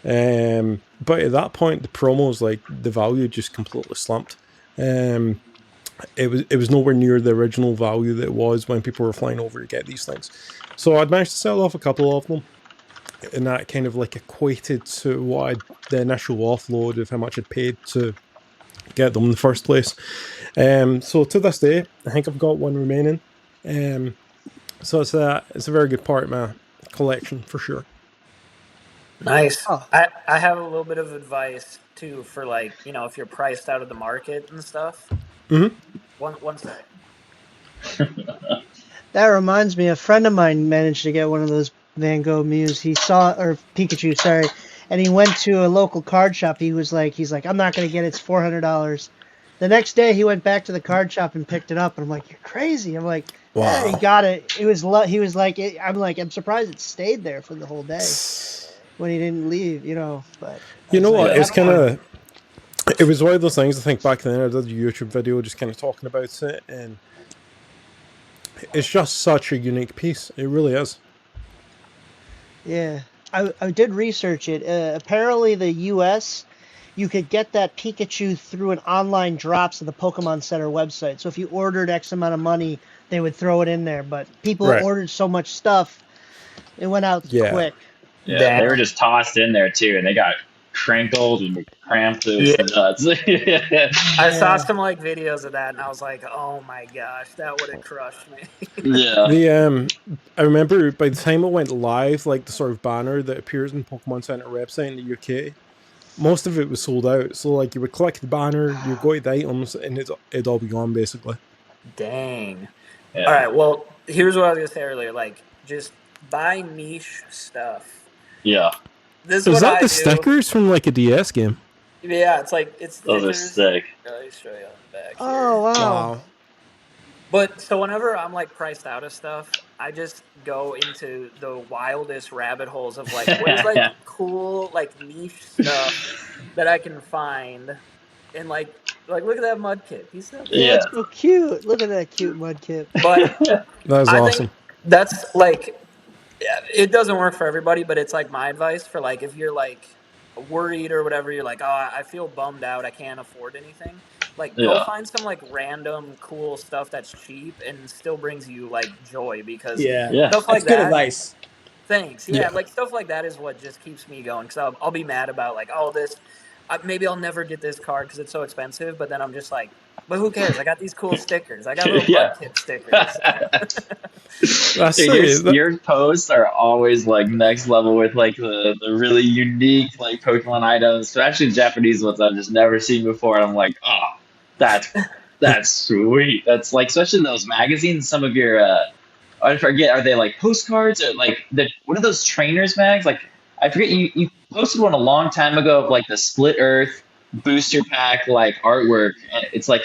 But at that point, the promos, like the value just completely slumped. It was nowhere near the original value that it was when people were flying over to get these things. So I'd managed to sell off a couple of them, and that kind of like equated to the initial offload of how much I'd paid to get them in the first place. So to this day, I think I've got one remaining. So it's a very good part of my collection for sure. Nice. Oh. I have a little bit of advice too for, like, you know, if you're priced out of the market and stuff. Mm-hmm. One sec. That reminds me, a friend of mine managed to get one of those Van Gogh Pikachu, sorry, and he went to a local card shop. He's like, I'm not gonna get it. It's $400. The next day, he went back to the card shop and picked it up, and I'm like, you're crazy. I'm like, wow. Yeah, he got it. He was like, I'm surprised it stayed there for the whole day when he didn't leave, you know. But you know what? It's kind of. It was one of those things. I think back then I did a YouTube video just kind of talking about it, and it's just such a unique piece. It really is. Yeah, I did research it. Apparently, the U.S. you could get that Pikachu through an online drops of the Pokemon Center website. So if you ordered X amount of money, they would throw it in there. But people ordered so much stuff, it went out quick. Yeah, they were just tossed in there too, and they got crinkled and cramped. It was nuts. I saw some like videos of that, and I was like, "Oh my gosh, that would have crushed me." Yeah. I remember by the time it went live, like the sort of banner that appears in Pokemon Center website in the UK, most of it was sold out. So like you would click the banner, you go to the items, and it'd all be gone basically. Dang. Yeah. All right. Well, here's what I was gonna say earlier. Like, just buy niche stuff. Yeah. Is that the stickers from like a DS game? Yeah, it's those are sick. Let me show you on the back. Oh wow. But so whenever I'm like priced out of stuff, I just go into the wildest rabbit holes of like what is like cool like niche stuff that I can find, and like look at that mud kit. He's so cute. Yeah, it's so cute. Look at that cute mud kit. But that is awesome. That's like, it doesn't work for everybody, but it's like my advice for like if you're like worried or whatever, you're like, oh, I feel bummed out, I can't afford anything. Like, go find some like random cool stuff that's cheap and still brings you like joy, because stuff like that's good advice. Thanks. Yeah, like stuff like that is what just keeps me going, because I'll be mad about like, oh, maybe I'll never get this card because it's so expensive, but then I'm just like, but who cares? I got these cool stickers. I got little mud kit stickers. Your posts are always like next level with like the really unique like Pokemon items, especially Japanese ones I've just never seen before. And I'm like, oh, that's sweet. That's like, especially in those magazines, some of your I forget, are they like postcards or like one of those trainers mags? Like, I forget, you posted one a long time ago of like the Split Earth booster pack like artwork. It's like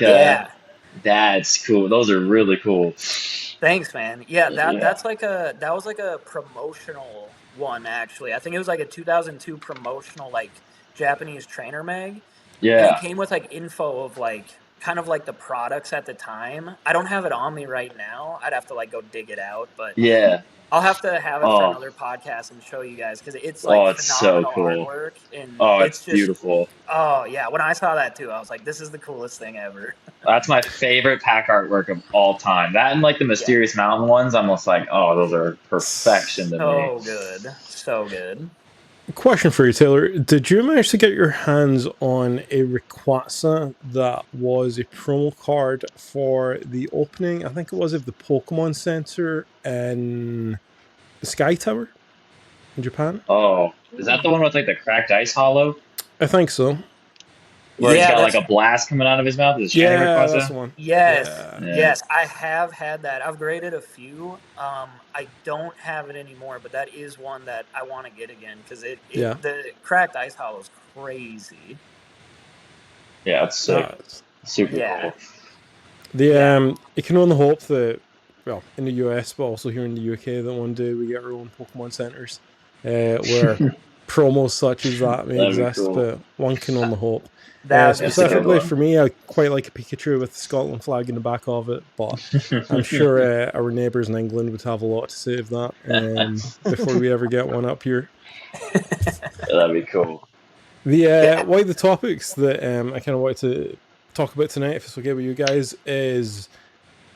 that's cool. Those are really cool. Thanks, man. Yeah, that was like a promotional one, actually. I think it was like a 2002 promotional like Japanese trainer mag. Yeah. And it came with like info of like kind of like the products at the time. I don't have it on me right now. I'd have to like go dig it out, but I'll have to have it for another podcast and show you guys, because it's like phenomenal so cool. artwork. And it's just beautiful. Oh yeah, when I saw that too, I was like, this is the coolest thing ever. That's my favorite pack artwork of all time. That and like the Mysterious Mountain ones, I'm almost like, oh, those are perfection to me. So good. Question for you, Taylor. Did you manage to get your hands on a Rayquaza that was a promo card for the opening, I think it was, of the Pokemon Center in the Sky Tower in Japan? Oh, is that the one with like the cracked ice hollow? I think so. Where he's got like a blast coming out of his mouth? That's the one. Yes, I have had that. I've graded a few. I don't have it anymore, but that is one that I want to get again, because the cracked ice hollow is crazy. Yeah, it's super cool. You can only hope that well, in the US, but also here in the UK, that one day we get our own Pokemon centers, where promos such as that may exist, cool. but one can only hope. That Specifically for me, I quite like a Pikachu with the Scotland flag in the back of it, but I'm sure our neighbours in England would have a lot to say of that before we ever get one up here. That'd be cool. One of the topics that I kind of wanted to talk about tonight, if it's okay with you guys, is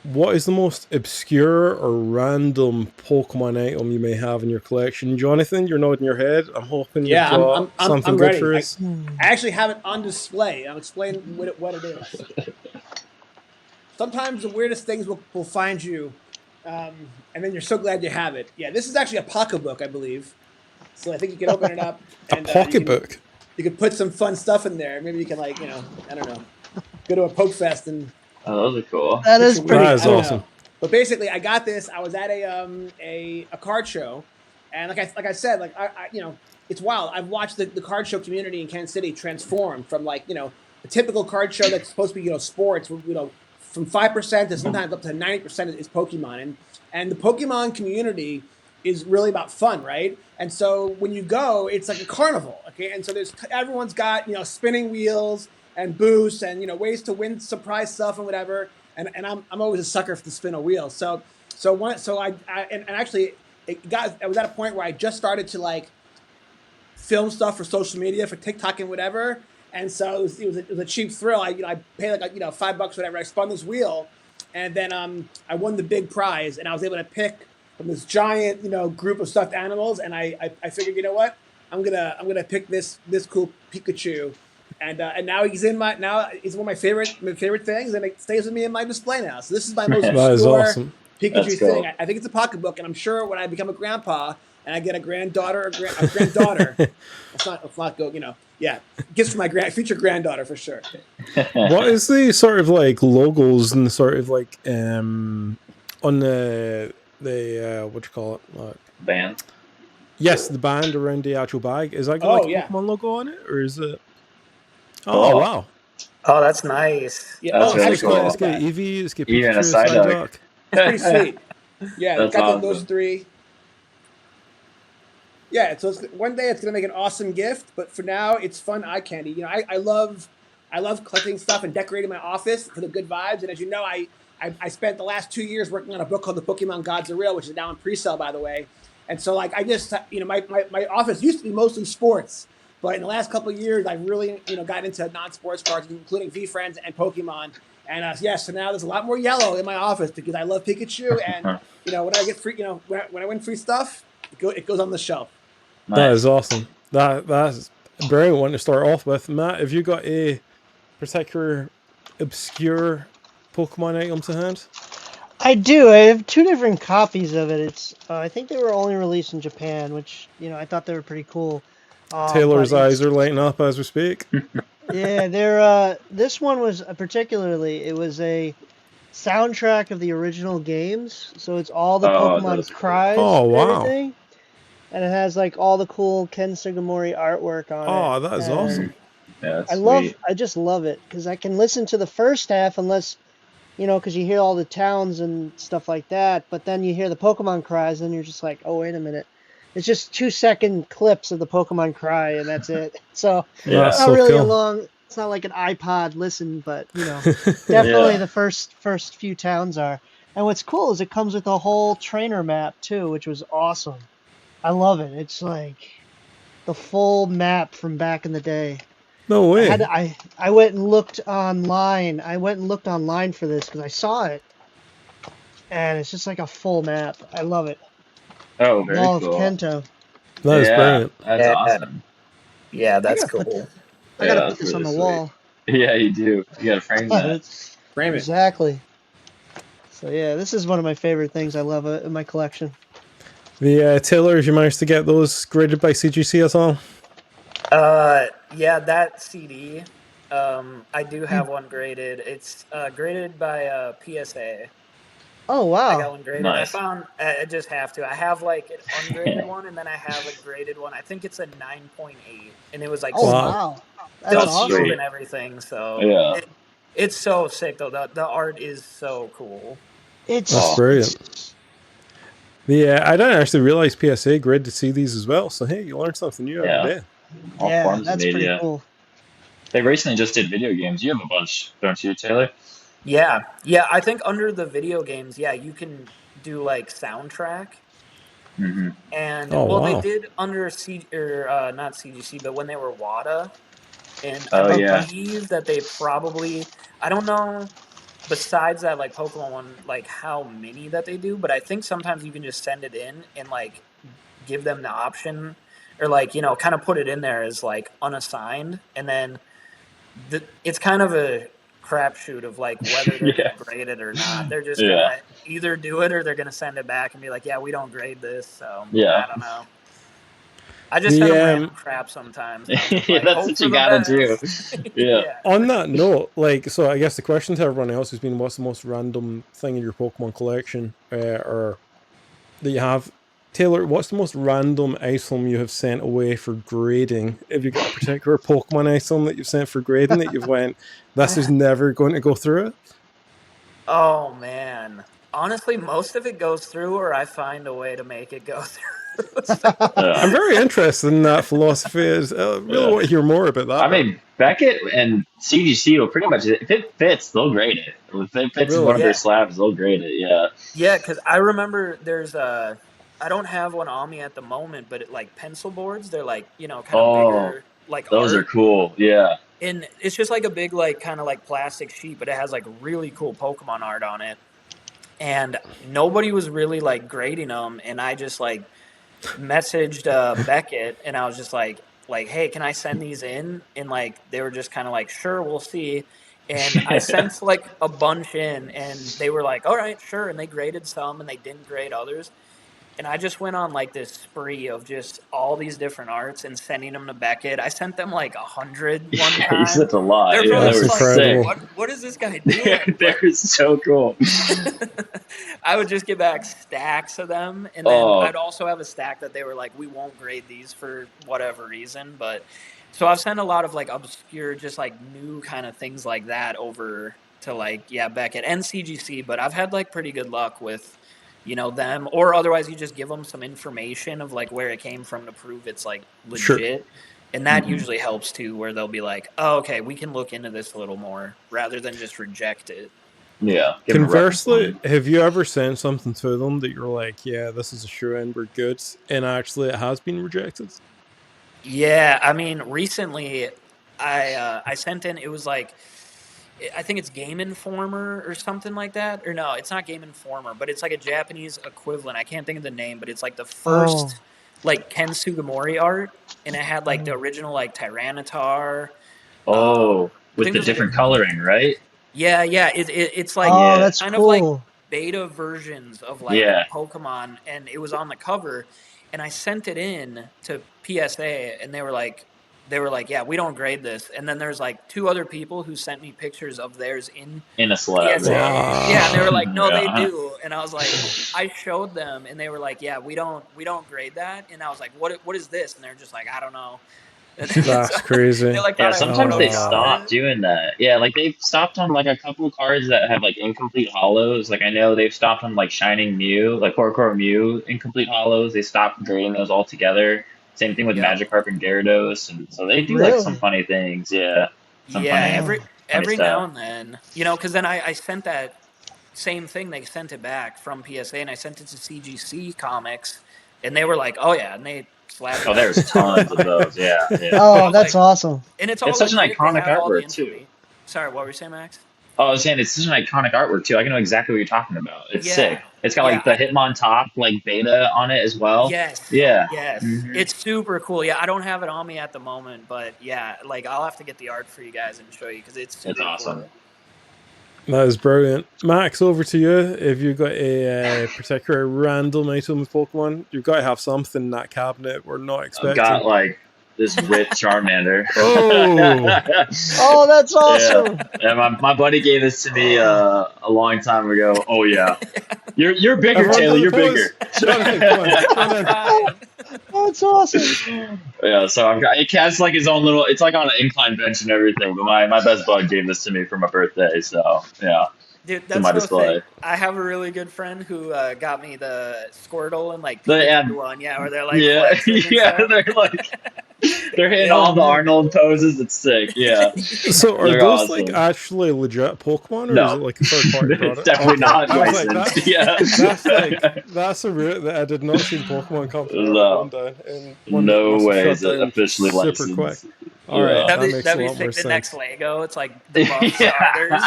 what is the most obscure or random Pokemon item you may have in your collection? Jonathan, you're nodding your head. I'm hoping you've got something I'm good ready. for us. I actually have it on display. I'll explain what it is. Sometimes the weirdest things will find you, and then you're so glad you have it. Yeah, this is actually a pocketbook, I believe. So I think you can open it up. And, a pocketbook? You can put some fun stuff in there. Maybe you can, like, I don't know, go to a Poke Fest and... Oh, those are cool. That is pretty That is awesome. But basically, I got this. I was at a card show, and like I said, like I it's wild. I've watched the card show community in Kansas City transform from, like, a typical card show that's supposed to be sports. From 5% to sometimes up to 90% is Pokemon, and the Pokemon community is really about fun, right? And so when you go, it's like a carnival, okay? And so everyone's got spinning wheels and boosts and ways to win surprise stuff and whatever. And I'm always a sucker for the spin a wheel. So I actually I was at a point where I just started to, like, film stuff for social media, for TikTok and whatever. And so it was a cheap thrill. I paid like $5 whatever. I spun this wheel, and then I won the big prize, and I was able to pick from this giant group of stuffed animals. And I figured, I'm gonna pick this cool Pikachu. And now he's one of my favorite things, and it stays with me in my display now. So this is my most obscure awesome. Pikachu thing. I think it's a pocketbook, and I'm sure when I become a grandpa and I get a granddaughter, let's not go. Gifts for my future granddaughter for sure. What is the sort of like logos and the sort of like on the what you call it? Band. Yes, the band around the actual bag. Is that got like a Pokemon logo on it, or is it? Oh wow! Oh, that's nice. Yeah, that's really cool. It's got Eevee, it's got Pikachu, Psyduck. It's pretty sweet. Yeah, that's got awesome. those three. Yeah, so one day it's gonna make an awesome gift, but for now it's fun eye candy. I love collecting stuff and decorating my office for the good vibes. And as you know, I spent the last 2 years working on a book called The Pokemon Gods Are Real, which is now in pre-sale, by the way. And so, like, I just my office used to be mostly sports. But in the last couple of years, I've really, gotten into non-sports cards, including V-Friends and Pokemon. And so now there's a lot more yellow in my office because I love Pikachu. And when I get free, when I win free stuff, it goes on the shelf. Nice. That is awesome. That's a brilliant one to start off with. Matt, have you got a particular obscure Pokemon item to hand? I do. I have 2 different copies of it. It's I think they were only released in Japan, which I thought they were pretty cool. Taylor's eyes are lighting up as we speak. Yeah, they're this one was it was a soundtrack of the original games, so it's all the Pokemon's cries and everything. And it has like all the cool Ken Sugimori artwork on it. Oh, that is awesome. Yeah, I just love it because I can listen to the first half unless because you hear all the towns and stuff like that, but then you hear the Pokemon cries and you're just like, oh, wait a minute. It's just 2-second clips of the Pokemon cry, and that's it. So it's not really a long. It's not like an iPod listen, but definitely the first few towns are. And what's cool is it comes with a whole trainer map too, which was awesome. I love it. It's like the full map from back in the day. No way. I went and looked online. For this because I saw it, and it's just like a full map. I love it. Oh, very Wall cool. of Kento. That is brilliant. That's awesome. Yeah, that's cool. I gotta put this on the wall. Yeah, you do. You gotta frame that. Frame it. Exactly. So yeah, this is one of my favorite things I love in my collection. The Taylor, you managed to get those graded by CGC at all? Yeah, that CD. I do have one graded. It's graded by PSA. Oh wow! I got one graded. Nice. I just have to. I have like an ungraded one, and then I have a graded one. I think it's a 9.8, and it was like wow, that's awesome and everything. So it's so sick though. The art is so cool. That's brilliant. I didn't actually realize PSA grid to see these as well. So hey, you learned something new every day. All forms that's of media. pretty cool. They recently just did video games. You have a bunch, don't you, Taylor? Yeah. I think under the video games, you can do like soundtrack. Mm-hmm. And wow. they did under not CGC, but when they were WADA, and Oh, I believe that they probably, I don't know. Besides that, like Pokemon one, like how many that they do, but I think sometimes you can just send it in and like give them the option, or like kind of put it in there as like unassigned, and then it's kind of a crapshoot of like whether they're gonna grade it or not. They're just gonna either do it or they're gonna send it back and be like, yeah, we don't grade this. So I don't know. I just send them random crap sometimes. Like, that's what you gotta do. On that note, like, so I guess the question to everyone else has been, what's the most random thing in your Pokemon collection, or that you have? Taylor, what's the most random item you have sent away for grading? Have you got a particular Pokemon item that you've sent for grading that you've went, this is never going to go through it? Oh man, honestly, most of it goes through, or I find a way to make it go through. I'm very interested in that philosophy. I really want to hear more about that. I mean, Beckett and CGC will pretty much, if it fits, they'll grade it. If it fits in one of their slabs, they'll grade it. Yeah, because I remember there's I don't have one on me at the moment, but like pencil boards, they're like kind of bigger, like those art. Are cool. Yeah. And it's just like a big like kind of like plastic sheet, but it has like really cool Pokemon art on it. And nobody was really like grading them, and I just like messaged Beckett, and I was just like, hey, can I send these in? And like they were just kind of like, sure, we'll see. And I sent like a bunch in, and they were like, all right, sure. And they graded some, and they didn't grade others. And I just went on like this spree of just all these different arts and sending them to Beckett. I sent them like 100 one time. You sent a lot. They're they were sick. What is this guy doing? They're so cool. I would just get back stacks of them, and then I'd also have a stack that they were like, we won't grade these for whatever reason. But so I've sent a lot of like obscure, just like new kind of things like that over to like Beckett and CGC. But I've had like pretty good luck with them, or otherwise you just give them some information of like where it came from to prove it's like legit. Sure. And that usually helps too, where they'll be like, oh, okay, we can look into this a little more rather than just reject it. Yeah. Conversely, have you ever sent something to them that you're like, yeah, this is a sure-end, we're good, and actually it has been rejected? Yeah, I mean, recently I sent in, it was like, I think it's Game Informer or something like that. Or no, it's not Game Informer, but it's like a Japanese equivalent. I can't think of the name, but it's like the first like Ken Sugimori art, and it had like the original like Tyranitar. With the different coloring, right? Yeah. It's like that's kind cool. of like beta versions of like Pokemon, and it was on the cover, and I sent it in to PSA, and they were like, yeah, we don't grade this. And then there's like two other people who sent me pictures of theirs in a slab. PSA. Yeah, and they were like, no, they do. And I was like, I showed them, and they were like, yeah, we don't grade that. And I was like, what is this? And they're just like, I don't know. That's crazy. Like, sometimes they stop doing that. Yeah, like they've stopped on like a couple cards that have like incomplete hollows. Like I know they've stopped on like Shining Mew, like Core Mew incomplete hollows. They stopped grading those altogether. Same thing with Magikarp and Gyarados, and so they do like some funny things. Yeah. Every now and then, because then I sent that same thing. They sent it back from PSA, and I sent it to CGC Comics, and they were like, "Oh yeah," and they slapped it. Oh, there's tons of those. Yeah. Oh, that's awesome. And it's such an iconic artwork too. Sorry, what were you saying, Max? Oh, I was saying it's such an iconic artwork too. I know exactly what you're talking about. It's sick. It's got like the Hitmontop like beta on it as well. Yes. Yeah. Yes. Mm-hmm. It's super cool. Yeah, I don't have it on me at the moment, but yeah, like I'll have to get the art for you guys and show you because it's super awesome. Cool. That is brilliant. Max, over to you. If you've got a particular random item with Pokemon, you've got to have something in that cabinet we're not expecting. I've got like this rich Charmander. Oh, that's awesome. Yeah, my buddy gave this to me a long time ago. Oh yeah, you're bigger, Taylor. You're bigger. That's awesome. Yeah, so it has like his own little. It's like on an incline bench and everything. But my best bud gave this to me for my birthday. So yeah. Dude, to my that's no thing. display. I have a really good friend who got me the Squirtle and like But Pikachu one, where they're like yeah, flexing and yeah, stuff. they're hitting Yeah. all the man. Arnold poses. It's sick. Yeah, So are they're those awesome. like actually legit Pokemon, or No. is it like a third party It's product? definitely not I was like, licensed. Yeah. that's a real. I did not see the Pokemon company ever No. going down, and one that No must have way shut is it down officially super quick. licensed. All right, Yeah. that makes a That'd be lot more sick. The sense. next Lego, it's like the buff Yeah. starters.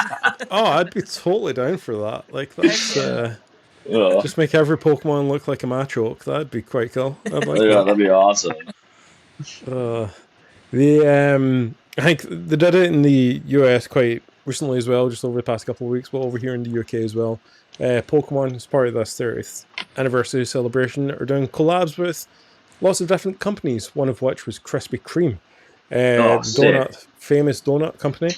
Oh, I'd be totally down for that. Like that's Yeah. Oh, just make every Pokemon look like a Machoke. That'd be quite cool. I'd like yeah, that. that'd be awesome. I think they did it in the US quite recently as well, just over the past couple of weeks, but over here in the UK as well. Pokemon, as part of this 30th anniversary celebration, are doing collabs with lots of different companies, one of which was Krispy Kreme, Sick. famous donut company.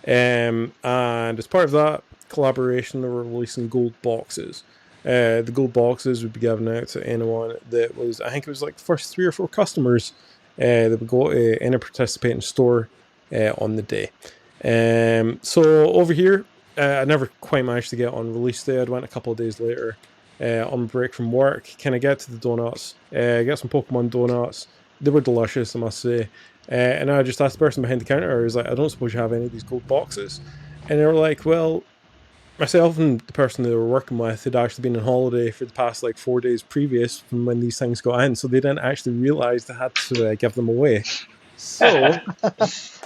And as part of that collaboration, they were releasing gold boxes. The gold boxes would be given out to anyone that was, I think it was like the first 3 or 4 customers that would go to any participating store on the day. So over here, I never quite managed to get on release day. I went a couple of days later on break from work. Can I get to the donuts? Get some Pokemon donuts. They were delicious, I must say. And I just asked the person behind the counter, I was like, I don't suppose you have any of these gold boxes. And they were like, well, myself and the person they were working with had actually been on holiday for the past like 4 days previous from when these things got in, so they didn't actually realize they had to give them away. So This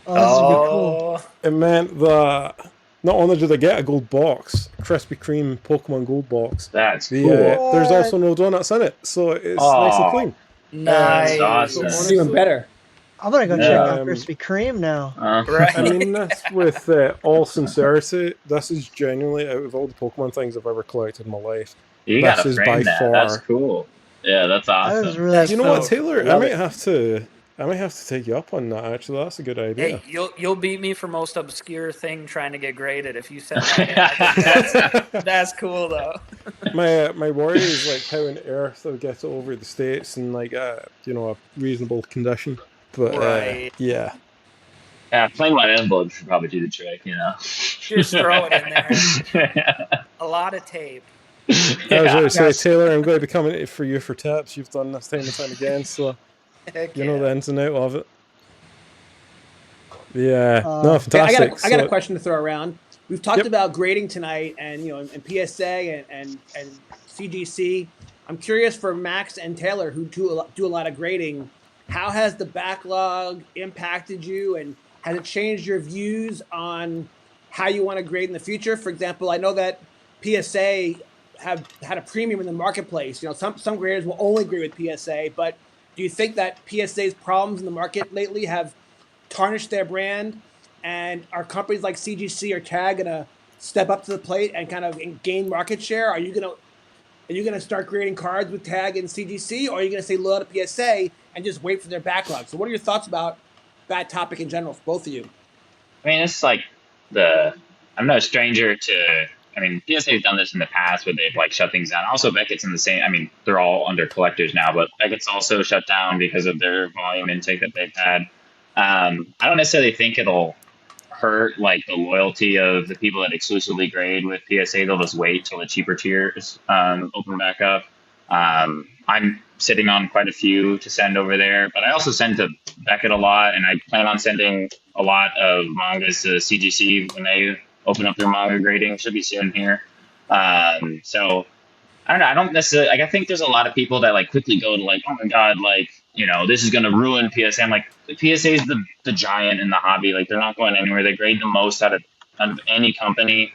would be cool. it meant that not only did I get a gold box, a Krispy Kreme Pokemon gold box, That's cool. there's also no donuts in it, so it's nice and clean. Nice. So awesome. It's even better. I'm gonna go check out Um, Krispy Kreme now. Right. I mean this with all sincerity, this is genuinely, out of all the Pokemon things I've ever collected in my life, You this gotta is by frame that. far. That's cool. Yeah, that's That awesome. is really You know what, cool. Taylor? I Love might it. have to take you up on that. Actually, that's a good idea. Hey, you'll beat me for most obscure thing trying to get graded if you said that. I think that's cool though. My worry is like how on earth I'll get it over the States in like a reasonable condition. But Right. yeah. Yeah, plain white envelope should probably do the trick, you know. Just throw it in there. A lot of tape. I was going to say, Taylor, I'm going to be coming for you for tips. You've done this time and time again, so Heck you know yeah. the ins and outs of it. Yeah, no, fantastic. I got a So- question to throw around. We've talked about grading tonight, and and PSA and CGC. I'm curious for Max and Taylor, who do a lot of grading. How has the backlog impacted you, and has it changed your views on how you want to grade in the future? For example, I know that PSA have had a premium in the marketplace. Some graders will only grade with PSA, but do you think that PSA's problems in the market lately have tarnished their brand? And are companies like CGC or TAG gonna step up to the plate and kind of gain market share? Are you gonna start creating cards with TAG and CGC, or are you gonna stay loyal to PSA and just wait for their backlog? So what are your thoughts about that topic in general for both of you? I mean, it's like I'm no stranger to. I mean, PSA has done this in the past where they've like shut things down. Also, Beckett's in the same. I mean, they're all under collectors now, but Beckett's also shut down because of their volume intake that they've had. I don't necessarily think it'll hurt like the loyalty of the people that exclusively grade with PSA. They'll just wait till the cheaper tiers open back up. I'm sitting on quite a few to send over there, but I also send to Beckett a lot, and I plan on sending a lot of mangas to CGC when they open up their manga grading. Should be soon here. So I don't know. I don't necessarily like. I think there's a lot of people that like quickly go to like, oh my god, like this is gonna ruin PSA. I'm like, the PSA is the giant in the hobby. Like they're not going anywhere. They grade the most out of any company.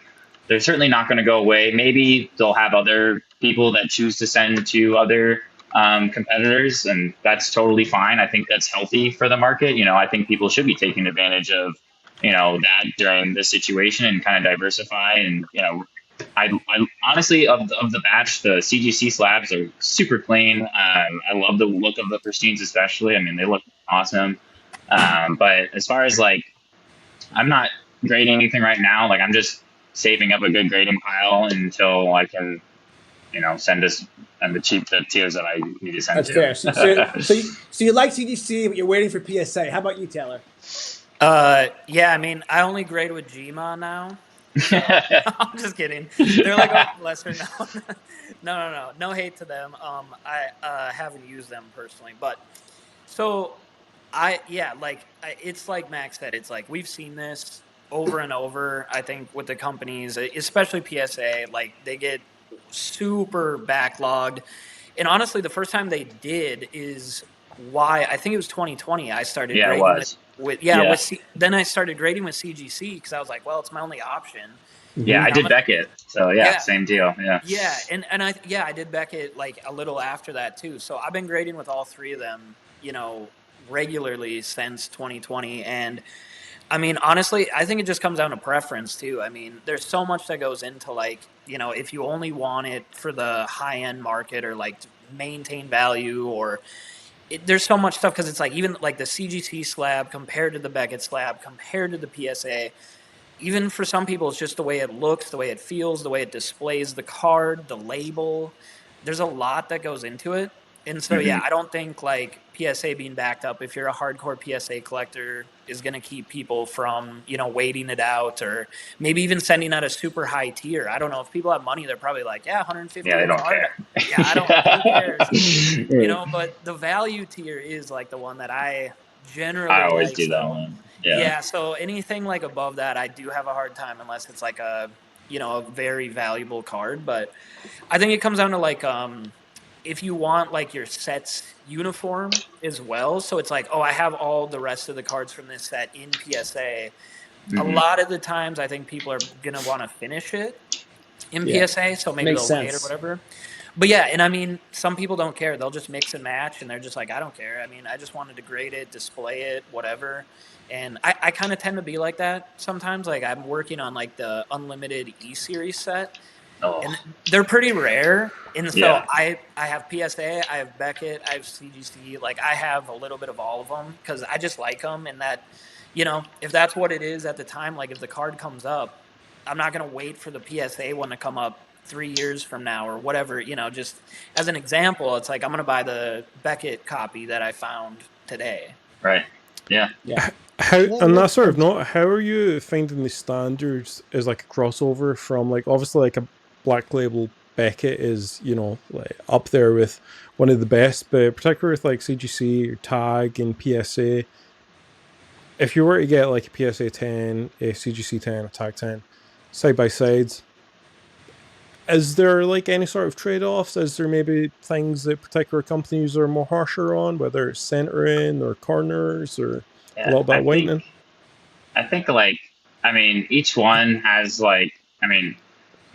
They're certainly not going to go away. Maybe they'll have other people that choose to send to other competitors, and that's totally fine. I think that's healthy for the market. I think people should be taking advantage of that during this situation and kind of diversify. And I honestly of the batch, the CGC slabs are super clean. I love the look of the pristines, especially. I mean, they look awesome. But as far as like, I'm not grading anything right now. Like I'm just saving up a good grading pile until I can, send us and the tiers that I need to send. That's to. fair. So you like CGC, but you're waiting for PSA. How about you, Taylor? Yeah, I mean, I only grade with Gma now. So I'm just kidding. They're like a lesser known. No hate to them. I haven't used them personally, but so it's like Max said. It's like we've seen this over and over. I think with the companies, especially PSA, like they get super backlogged. And honestly, the first time they did is why I think it was 2020. I started Yeah, it grading was. then I started grading with CGC because I was like, well, it's my only option. Yeah, I did Beckett. So yeah, Yeah, same deal. Yeah. yeah, and I did Beckett like a little after that too. So I've been grading with all three of them, regularly since 2020. And I mean, honestly, I think it just comes down to preference too. I mean, there's so much that goes into like, if you only want it for the high end market or like to maintain value or there's so much stuff because it's like even like the CGC slab compared to the Beckett slab compared to the PSA. Even for some people, it's just the way it looks, the way it feels, the way it displays the card, the label. There's a lot that goes into it. And so, yeah, I don't think like PSA being backed up, if you're a hardcore PSA collector, is going to keep people from, waiting it out or maybe even sending out a super high tier. I don't know. If people have money, they're probably like, yeah, 150 Yeah, they a don't card. care. Yeah, I don't, who cares? But the value tier is like the one that I generally I always like. do that So, one. yeah, so anything like above that, I do have a hard time unless it's like a very valuable card. But I think it comes down to like if you want like your set's uniform as well. So it's like, oh, I have all the rest of the cards from this set in PSA. A lot of the times, I think people are gonna want to finish it in PSA, so maybe Makes they'll wait or sense. whatever. But yeah, and I mean, some people don't care. They'll just mix and match, and they're just like, I don't care. I mean, I just wanted to grade it, display it, whatever. And I kind of tend to be like that sometimes. Like I'm working on like the unlimited E series set, and they're pretty rare. And so Yeah. I have PSA, I have Beckett, I have CGC. Like I have a little bit of all of them because I just like them. And that, if that's what it is at the time, like if the card comes up, I'm not going to wait for the PSA one to come up 3 years from now or whatever. Just as an example, it's like I'm going to buy the Beckett copy that I found today. Right. Yeah. Yeah. How on that sort of note, how are you finding the standards as like a crossover from like obviously like a Black Label Beckett is like up there with one of the best, but particularly with like CGC or Tag and PSA, if you were to get like a PSA 10, a CGC 10, a Tag 10 side by sides, is there like any sort of trade-offs? Is there maybe things that particular companies are more harsher on, whether it's centering or corners or a little bit of whitening? I think like, I mean, each one has like, I mean,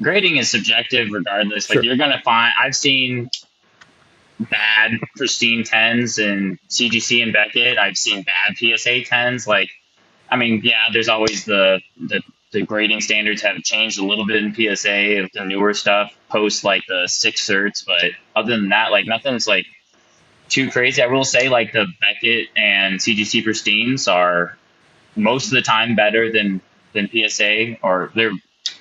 grading is subjective regardless. Like you're going to find, I've seen bad pristine 10s in CGC and Beckett. I've seen bad PSA 10s. Like, I mean, yeah, there's always the grading standards have changed a little bit in PSA with the newer stuff post like the 6 certs. But other than that, like nothing's like too crazy. I will say like the Beckett and CGC pristines are most of the time better than PSA, or they're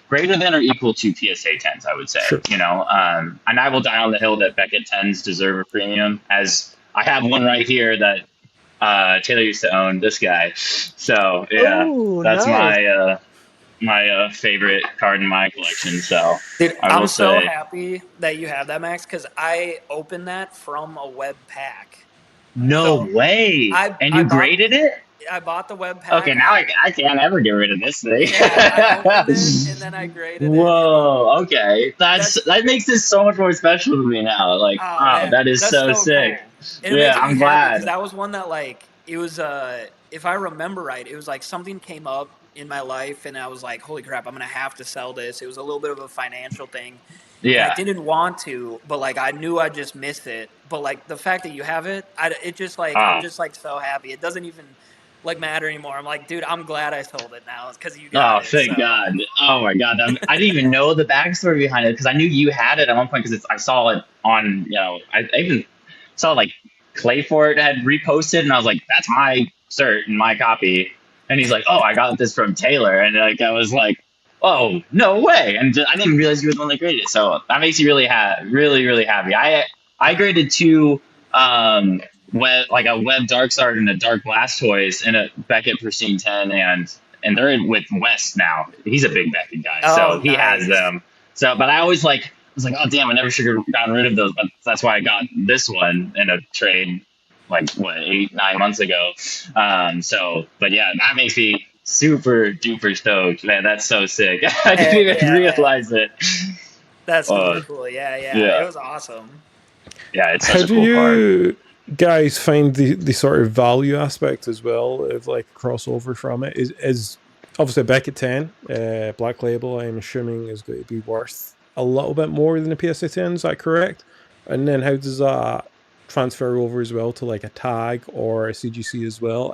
greater than or equal to PSA 10s, I would say. And I will die on the hill that Beckett 10s deserve a premium, as I have one right here that Taylor used to own, this guy. So yeah, that's nice. my favorite card in my collection. So dude, I'm so happy that you have that, Max, because I opened that from a web pack. No way. And you graded it? I bought the web pack. Okay, now I can't ever get rid of this thing. Yeah, I opened it and then I graded it. Whoa, okay. That makes this so much more special to me now. Like, wow, that is so sick. Cool. Yeah, I'm glad. That was one that like, it was, if I remember right, it was like something came up in my life and I was like, holy crap, I'm going to have to sell this. It was a little bit of a financial thing. Yeah. And I didn't want to, but like I knew I just missed it. But like the fact that you have it, it just like, I'm just like so happy. It doesn't even like matter anymore. I'm like, dude, I'm glad I sold it now because you got it. Thank God. Oh my God. I didn't even know the backstory behind it because I knew you had it at one point because I saw it on, I even saw like Clayford had reposted and I was like, that's my cert and my copy. And he's like, oh, I got this from Taylor. And like, I was like, oh, no way. And I didn't realize you were the one that graded it. So that makes you really happy. I graded 2, like a Web Dark Art and a Dark Blastoise in a Beckett Pristine 10, and and they're in with West now. He's a big Beckett guy, Oh, so he has nice. them. So, but I always was like, oh damn, I never should have gotten rid of those. But that's why I got this one in a trade, like what 8-9 months ago. So, but yeah, that makes me super duper stoked, man. That's so sick. I didn't Heck even yeah, man. realize it. That's super cool. Yeah, Yeah, it was awesome. yeah, it's such How a do cool card. you guys find the sort of value aspect as well of like crossover from it? Is obviously Beckett 10, Black Label, I'm assuming is going to be worth a little bit more than the PSA 10, is that correct? And then how does that transfer over as well to like a tag or a CGC as well?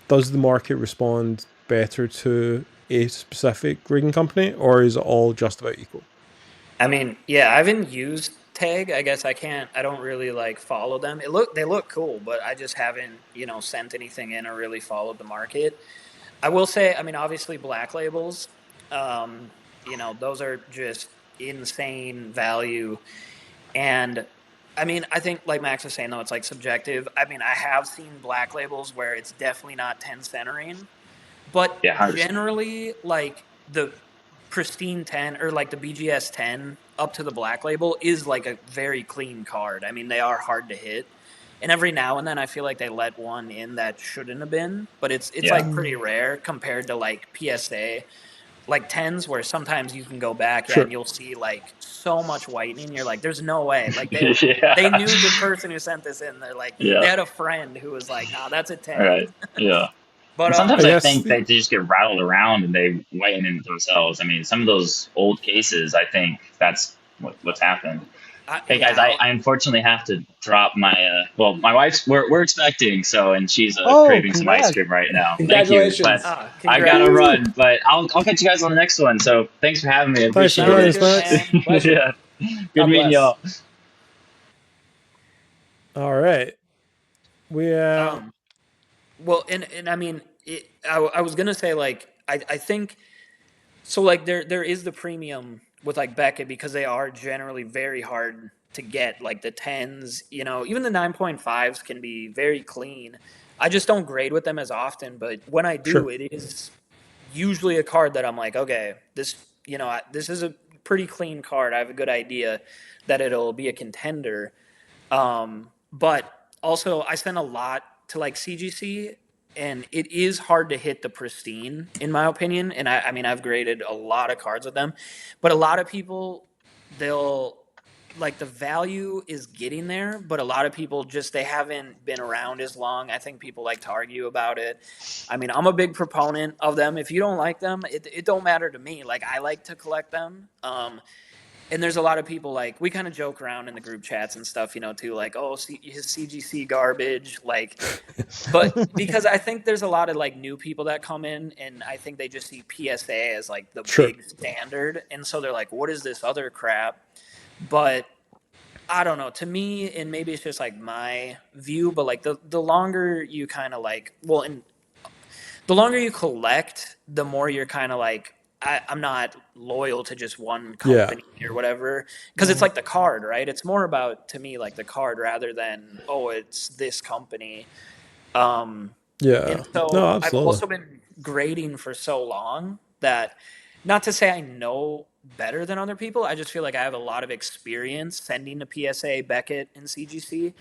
Does the market respond better to a specific rigging company, or is it all just about equal? I mean, yeah, I haven't used Tag. I guess I can't. I don't really like follow them. They look cool, but I just haven't sent anything in or really followed the market. I will say, I mean, obviously Black Labels, those are just insane value. And I mean, I think like Max was saying though, it's like subjective. I mean, I have seen Black Labels where it's definitely not 10 centering, but Yeah, 100%. generally like the pristine 10 or like the BGS 10 up to the Black Label is like a very clean card. I mean, they are hard to hit. And every now and then I feel like they let one in that shouldn't have been, but it's Yeah. like pretty rare compared to like PSA like 10s where sometimes you can go back Sure. and you'll see like so much whitening. You're like, there's no way. Like Yeah. they knew the person who sent this in. They're like, Yeah. they had a friend who was like, nah, that's a 10. All right. Yeah. But sometimes I I guess think they just get rattled around and they whiten it themselves. I mean, some of those old cases, I think that's what's happened. Hey guys, yeah, I unfortunately have to drop my my wife's we're expecting, so, and she's Oh, craving some ice congrats. cream right now. Thank you, Congratulations. but I gotta run. But I'll catch you guys on the next one. So thanks for having me. I Thanks for appreciate joining us, it. Max. Pleasure. Yeah, good God meeting bless. y'all. All right. We well, and I mean, I was gonna say like I think so. Like there is the premium with like Beckett because they are generally very hard to get. Like the 10s, even the 9.5s can be very clean. I just don't grade with them as often, but when I do, Sure. it is usually a card that I'm like, okay, this is a pretty clean card. I have a good idea that it'll be a contender. But also, I send a lot to like CGC, and it is hard to hit the pristine, in my opinion. And I mean, I've graded a lot of cards with them, but a lot of people, they'll like the value is getting there, but a lot of people just they haven't been around as long. I think people like to argue about it. I mean, I'm a big proponent of them. If you don't like them, it don't matter to me. Like I like to collect them. And there's a lot of people like we kind of joke around in the group chats and stuff, too, like, oh, his CGC garbage, like, but because I think there's a lot of like new people that come in, and I think they just see PSA as like the big standard, and so they're like, what is this other crap? But I don't know. To me, and maybe it's just like my view, but like the longer you kind of like, well, and the longer you collect, the more you're kind of like, I'm not loyal to just one company or whatever, because it's like the card, right? It's more about to me like the card rather than it's this company. And so No, I've absolutely. also been grading for so long that, not to say I know better than other people, I just feel like I have a lot of experience sending to PSA, Beckett, and CGC.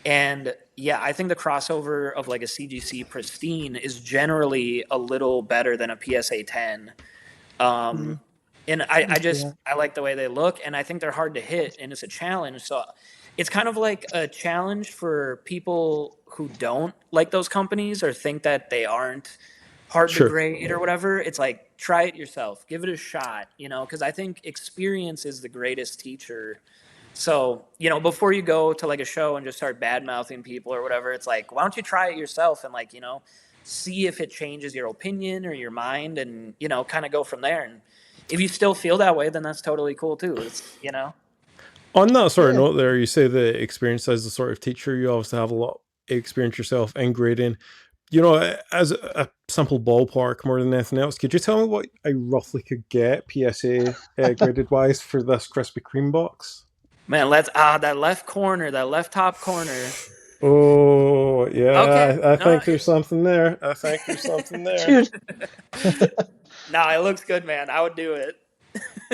And yeah, I think the crossover of like a CGC pristine is generally a little better than a PSA 10. And I like the way they look, and I think they're hard to hit, and it's a challenge. So it's kind of like a challenge for people who don't like those companies or think that they aren't hard to grade or whatever. It's like, try it yourself, give it a shot, because I think experience is the greatest teacher. So, before you go to like a show and just start bad mouthing people or whatever, it's like, why don't you try it yourself and like, see if it changes your opinion or your mind and, kind of go from there. And if you still feel that way, then that's totally cool too. It's, On that sort of note there, you say the experience as the sort of teacher, you obviously have a lot of experience yourself in grading. As a simple ballpark more than anything else, could you tell me what I roughly could get PSA graded wise for this Krispy Kreme box? Man, let's that left corner, that left top corner. Oh, yeah. Okay. I No, think there's something there. I think there's something there. Dude. No, it looks good, man. I would do it.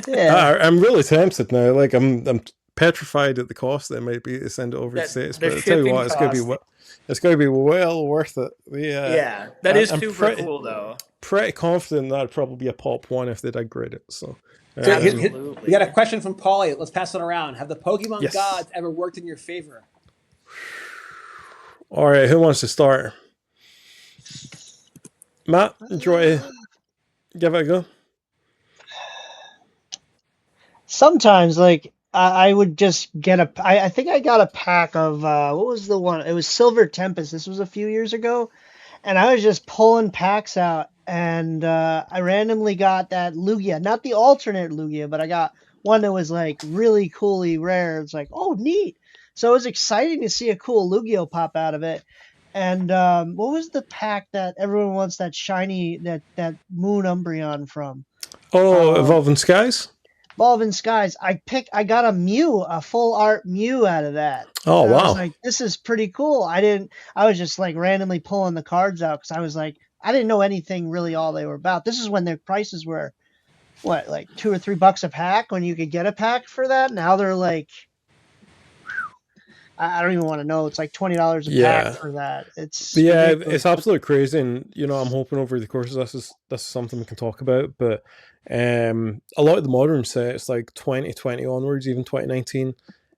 Yeah. I'm really tempted now. Like I'm petrified at the cost that it might be to send it over to the States. The But I tell you shipping what, cost. it's going to be well worth it. Yeah, that is super cool, though. Pretty confident that'd probably be a pop one if they did grade it. So, Absolutely. We got a question from Paulie. Let's pass it around. Have the Pokemon gods ever worked in your favor? All right, who wants to start? Matt, enjoy. Give it a go. Sometimes, like, I would just get I think I got a pack of, what was the one? It was Silver Tempest. This was a few years ago. And I was just pulling packs out. And I randomly got that Lugia. Not the alternate Lugia, but I got one that was, like, really coolly rare. It's like, oh, neat. So it was exciting to see a cool Lugia pop out of it. And what was the pack that everyone wants that shiny, that Moon Umbreon from? Oh, Evolving Skies? Evolving Skies. I got a Mew, a full art Mew out of that. Oh, and wow. I was like, this is pretty cool. I was just like randomly pulling the cards out because I was like, I didn't know anything really all they were about. This is when their prices were, what, like $2 or $3 a pack when you could get a pack for that. Now they're like, I don't even want to know. It's like $20 a pack for that. It's ridiculous. It's absolutely crazy, and I'm hoping over the course of this is something we can talk about. But a lot of the modern sets, like 2020 onwards, even 2019,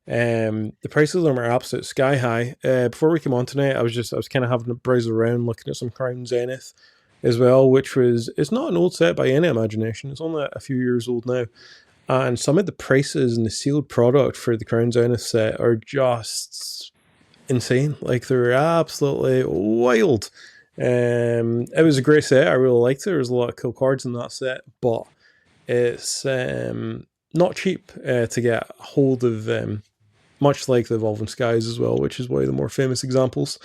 the prices of them are absolute sky high. Before we came on tonight, I was kind of having a browse around, looking at some Crown Zenith as well, it's not an old set by any imagination. It's only a few years old now. And some of the prices and the sealed product for the Crown Zenith set are just insane. Like, they're absolutely wild. It was a great set. I really liked it. There was a lot of cool cards in that set, but it's not cheap to get a hold of, much like the Evolving Skies as well, which is one of the more famous examples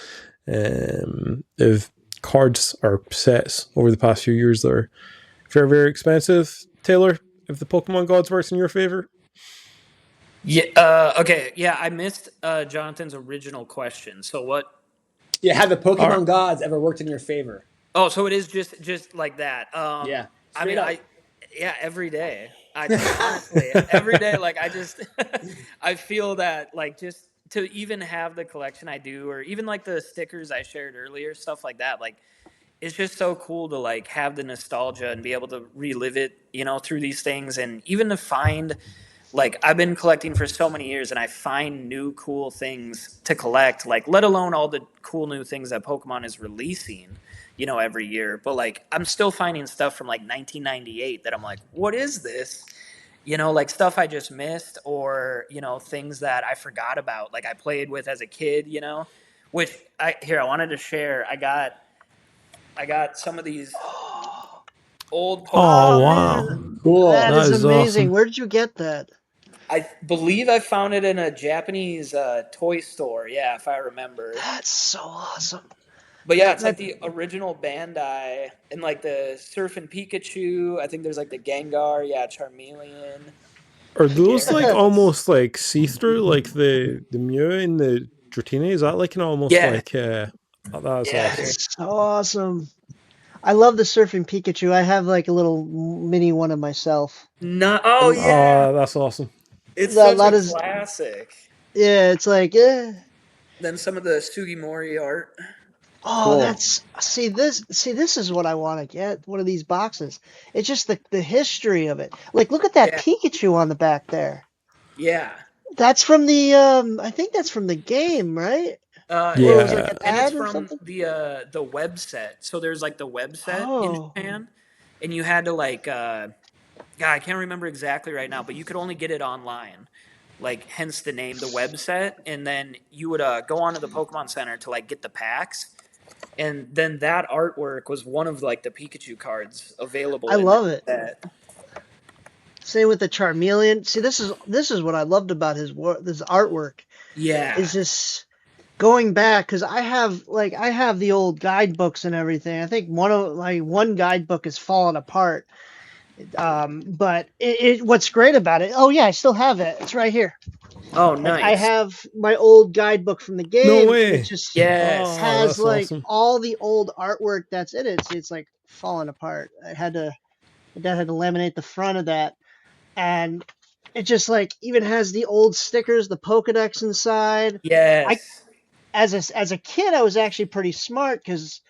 of cards or sets over the past few years that are very, very expensive. Taylor, if the Pokemon gods works in your favor? Yeah. Okay. Yeah, I missed Jonathan's original question. So what? Yeah, have the Pokemon gods ever worked in your favor? Oh, so it is just like that. Yeah. I mean, every day. Honestly, every day. Like, I feel that, like, just to even have the collection I do, or even like the stickers I shared earlier, stuff like that. Like, it's just so cool to like have the nostalgia and be able to relive it, through these things, and even to find. Like, I've been collecting for so many years, and I find new cool things to collect, like, let alone all the cool new things that Pokemon is releasing, every year. But, like, I'm still finding stuff from, like, 1998 that I'm like, what is this? Like, stuff I just missed, or, things that I forgot about, like, I played with as a kid, which, I wanted to share. I got some of these old Pokemon. Oh, wow. Cool. That is amazing. Awesome. Where did you get that? I believe I found it in a Japanese toy store. Yeah, if I remember. That's so awesome. But yeah, it's like the original Bandai, and like the Surf and Pikachu. I think there's like the Gengar. Yeah, Charmeleon. Are those like almost like see-through, like the Mew and the Dratini? Is that like an almost like that's awesome. It's so awesome. I love the Surfing Pikachu. I have like a little mini one of myself. No, oh yeah, that's awesome. It's such a classic. Yeah, it's like Then some of the Sugimori art. Oh, cool. This is what I want to get. One of these boxes. It's just the history of it. Like, look at that Pikachu on the back there. Yeah. That's from the I think that's from the game, right? Yeah. It was like an ad or something? The web set. So there's like the web set in Japan, and you had to like I can't remember exactly right now, but you could only get it online. Like, hence the name, the web set, and then you would go onto the Pokemon Center to like get the packs. And then that artwork was one of like the Pikachu cards available. I love it. Same with the Charmeleon. See, this is what I loved about this artwork. Yeah, is just going back, because I have the old guidebooks and everything. I think one guidebook is falling apart. But what's great about it? Oh yeah, I still have it. It's right here. Oh, Like I nice. have my old guidebook from the No game, and it way. just Yes. Oh, has that's like awesome. all the old artwork that's in it. It's like falling apart. My dad had to laminate the front of that, and it just like even has the old stickers, the Pokedex inside. I Yes. as a kid, I was actually pretty smart because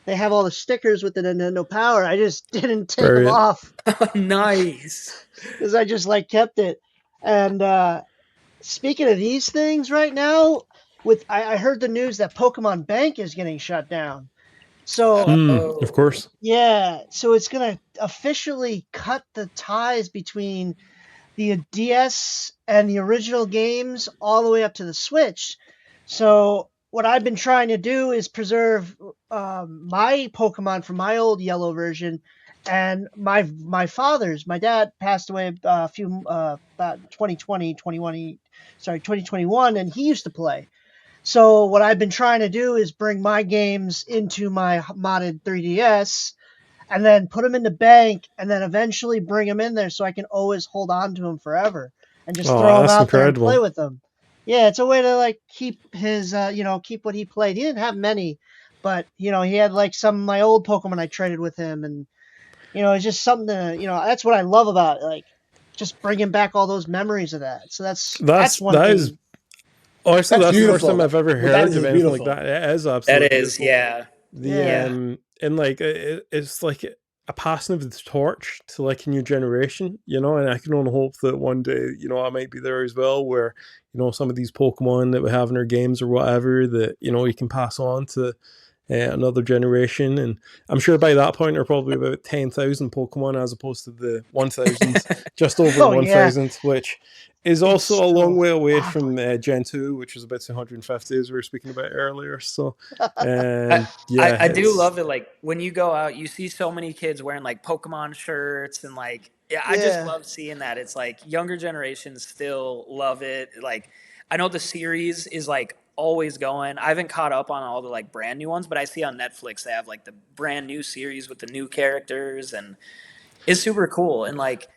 they have all the stickers with the Nintendo Power. I just didn't take them Brilliant. off Nice. because I just like kept it. And speaking of these things right now, I heard the news that Pokemon Bank is getting shut down. So Of Oh. course. yeah, so it's gonna officially cut the ties between the DS and the original games all the way up to the Switch. So what I've been trying to do is preserve my Pokemon from my old yellow version, and my father's. My dad passed away a few about 2021, and he used to play. So what I've been trying to do is bring my games into my modded 3DS and then put them in the bank and then eventually bring them in there so I can always hold on to them forever and just Oh, throw them that's out there and play incredible. with them. Yeah, it's a way to like keep his keep what he played. He didn't have many, but he had like some of my old Pokemon I traded with him, and it's just something to, that's what I love about it, like just bringing back all those memories of that. So that's one That is thing. honestly, That's that's the first beautiful. time I've ever What that heard is of anything like beautiful. that. It is That absolutely is, beautiful. yeah. The Yeah. and like it's like a passing of the torch to like a new generation, and I can only hope that one day, I might be there as well, where some of these Pokemon that we have in our games or whatever that you can pass on to another generation. And I'm sure by that point there are probably about 10,000 Pokemon as opposed to the 1,000, just over the Oh yeah, 1,000, which is it's also a long still way away from baffling. Gen 2, which was about 250, as we were speaking about earlier. So, I, yeah, I do it's love it. Like when you go out, you see so many kids wearing like Pokemon shirts and like, yeah, I just Yeah. love seeing that. It's like younger generations still love it. Like I know the series is like always going. I haven't caught up on all the like brand new ones, but I see on Netflix they have like the brand new series with the new characters, and it's super cool. And like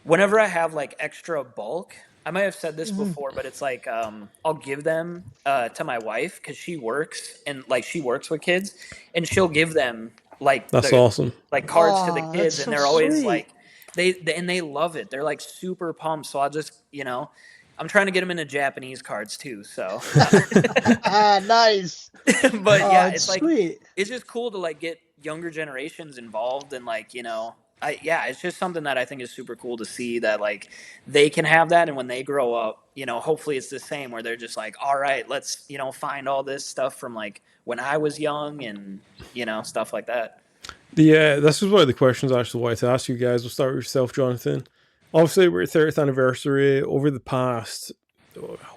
whenever I have like extra bulk, I might have said this Mhm. before, but it's like I'll give them to my wife because she works and like she works with kids, and she'll give them like that's the awesome. like cards to the Oh, that's kids, and so they're always sweet. like and they love it. They're like super pumped. So I'll just I'm trying to get them into Japanese cards too. So, Nice. but Oh, yeah, it's it's like sweet. it's just cool to like get younger generations involved and like yeah, it's just something that I think is super cool to see that like they can have that, and when they grow up, hopefully it's the same where they're just like, all right, let's find all this stuff from like when I was young and stuff like that. This is one of the questions I actually wanted to ask you guys. We'll start with yourself, Jonathan. Obviously, we're at 30th anniversary. Over the past,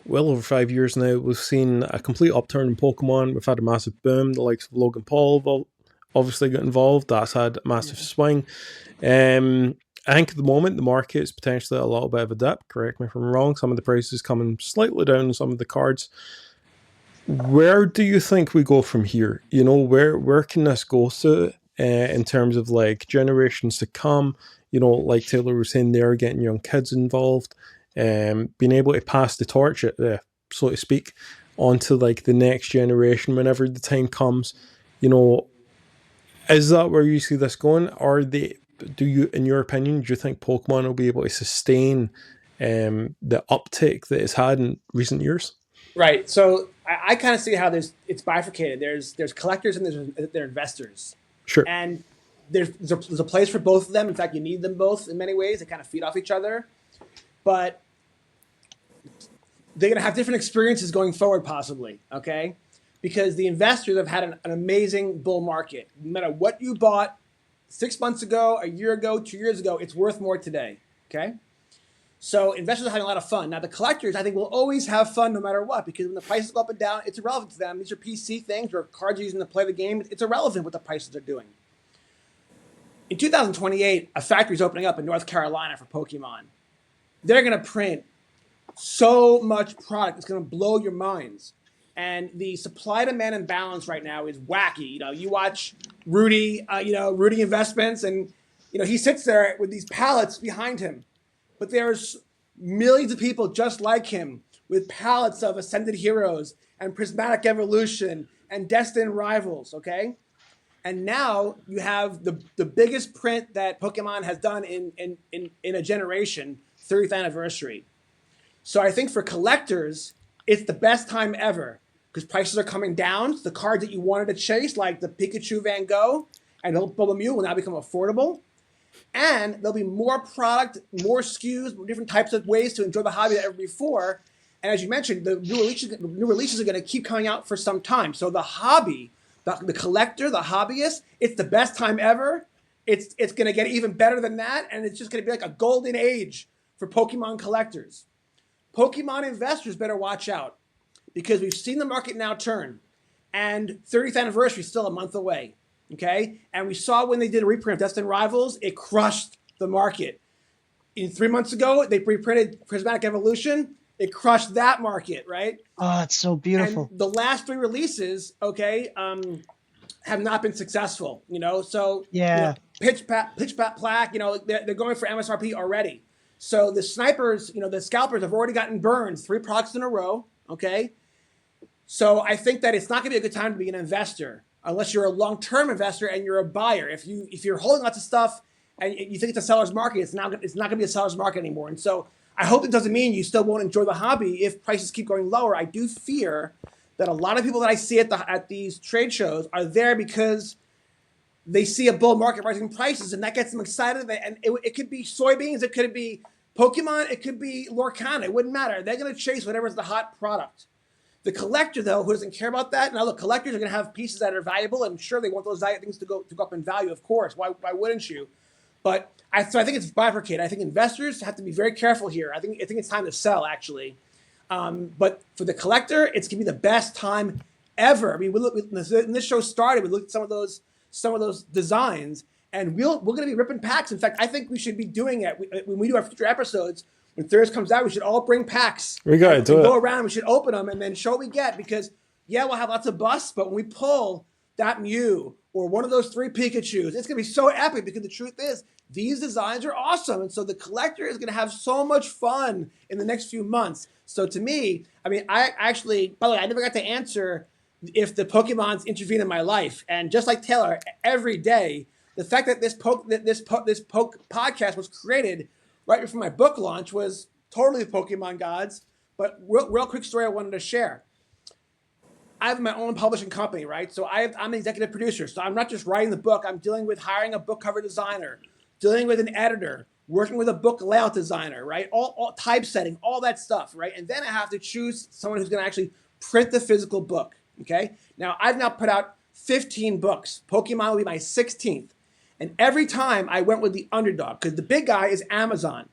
well over 5 years now, we've seen a complete upturn in Pokemon. We've had a massive boom. The likes of Logan Paul obviously got involved. That's had a massive Yeah. swing. I think at the moment the market is potentially a little bit of a dip. Correct me if I'm wrong. Some of the prices coming slightly down on some of the cards. Where do you think we go from here? Where can this go to in terms of like generations to come? Like Taylor was saying, there getting young kids involved, being able to pass the torch, so to speak, onto like the next generation whenever the time comes. You know, is that where you see this going? Do you, in your opinion, do you think Pokemon will be able to sustain the uptake that it's had in recent years? Right. So I kind of see how it's bifurcated. There's collectors and there's investors, Sure. and there's a place for both of them. In fact, you need them both in many ways. They kind of feed off each other, but they're going to have different experiences going forward, possibly. Okay, because the investors have had an amazing bull market. No matter what you bought 6 months ago, a year ago, 2 years ago, it's worth more today. Okay. So investors are having a lot of fun. Now the collectors, I think, will always have fun no matter what, because when the prices go up and down, it's irrelevant to them. These are PC things or cards you're using to play the game. It's irrelevant what the prices are doing. In 2028, a factory is opening up in North Carolina for Pokemon. They're going to print so much product, it's going to blow your minds. And the supply demand imbalance right now is wacky. You watch Rudy, Rudy Investments, and he sits there with these pallets behind him. But there's millions of people just like him with pallets of Ascended Heroes and Prismatic Evolution and Destined Rivals, okay? And now you have the biggest print that Pokemon has done in a generation, 30th anniversary. So I think for collectors, it's the best time ever because prices are coming down. The cards that you wanted to chase, like the Pikachu Van Gogh and Bubble Mew, will now become affordable. And there'll be more product, more SKUs, more different types of ways to enjoy the hobby than ever before. And as you mentioned, the new releases are going to keep coming out for some time. So the hobby, the collector, the hobbyist, it's the best time ever. It's going to get even better than that, and it's just going to be like a golden age for Pokemon collectors. Pokemon investors better watch out because we've seen the market now turn, and 30th anniversary is still a month away. Okay, and we saw when they did a reprint of Destined Rivals, it crushed the market. 3 months ago, they reprinted Prismatic Evolution. It crushed that market, right? Oh, it's so beautiful. And the last 3 releases, okay, have not been successful. So yeah, Pitch Pat Plaque, they're going for MSRP already. So the snipers, the scalpers have already gotten burned 3 products in a row. Okay, so I think that it's not going to be a good time to be an investor unless you're a long-term investor and you're a buyer. If you're holding lots of stuff and you think it's a seller's market, it's not going to be a seller's market anymore. And so I hope it doesn't mean you still won't enjoy the hobby if prices keep going lower. I do fear that a lot of people that I see at these trade shows are there because they see a bull market rising prices, and that gets them excited. And it could be soybeans, it could be Pokemon, it could be Lorcana. It wouldn't matter. They're going to chase whatever's the hot product. The collector, though, who doesn't care about that, now look, collectors are going to have pieces that are valuable, and sure, they want those things to go up in value, of course. Why wouldn't you? But I think it's bifurcated. I think investors have to be very careful here. I think it's time to sell, actually. But for the collector, it's going to be the best time ever. I mean, when this show started, we looked at some of those designs, and we're going to be ripping packs. In fact, I think we should be doing it when we do our future episodes. When Thursday comes out, we should all bring packs. We got to do it. Go around, we should open them and then show what we get because, yeah, we'll have lots of busts, but when we pull that Mew or one of those 3 Pikachus, it's going to be so epic because the truth is these designs are awesome. And so the collector is going to have so much fun in the next few months. So to me, I mean, I actually, by the way, I never got to answer if the Pokemons intervene in my life. And just like Taylor, every day, the fact that this podcast was created right before my book launch was totally the Pokemon gods. But real quick story I wanted to share. I have my own publishing company, right? So I'm an executive producer. So I'm not just writing the book. I'm dealing with hiring a book cover designer, dealing with an editor, working with a book layout designer, right? All typesetting, all that stuff, right? And then I have to choose someone who's going to actually print the physical book, okay? Now, I've now put out 15 books. Pokemon will be my 16th. And every time I went with the underdog, because the big guy is Amazon.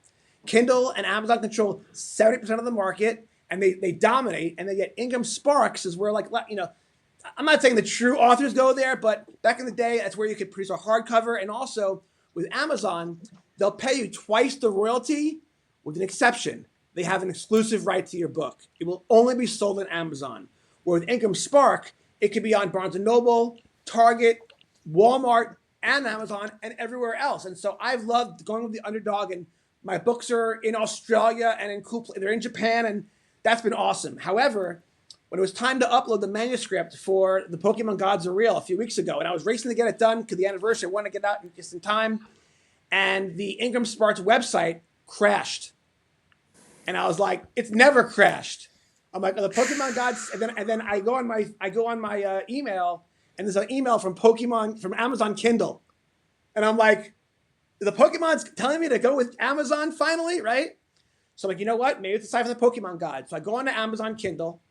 Kindle and Amazon control 70% of the market, and they dominate, and they get Ingram Sparks is where, I'm not saying the true authors go there, but back in the day, that's where you could produce a hardcover. And also, with Amazon, they'll pay you twice the royalty with an exception. They have an exclusive right to your book. It will only be sold on Amazon. Where with Ingram Spark, it could be on Barnes & Noble, Target, Walmart, and Amazon, and everywhere else. And so I've loved going with the underdog, and my books are in Australia and in they're in Japan, and that's been awesome. However, when it was time to upload the manuscript for The Pokemon Gods Are Real a few weeks ago, and I was racing to get it done because the anniversary, I wanted to get out just in time, and the Ingram Sparks website crashed. And I was like, it's never crashed. I'm like, the Pokemon Gods, and then I go on my email, and there's an email from Amazon Kindle. And I'm like, the Pokemon's telling me to go with Amazon finally, right? So I'm like, you know what? Maybe it's time for the Pokemon God. So I go on to Amazon Kindle,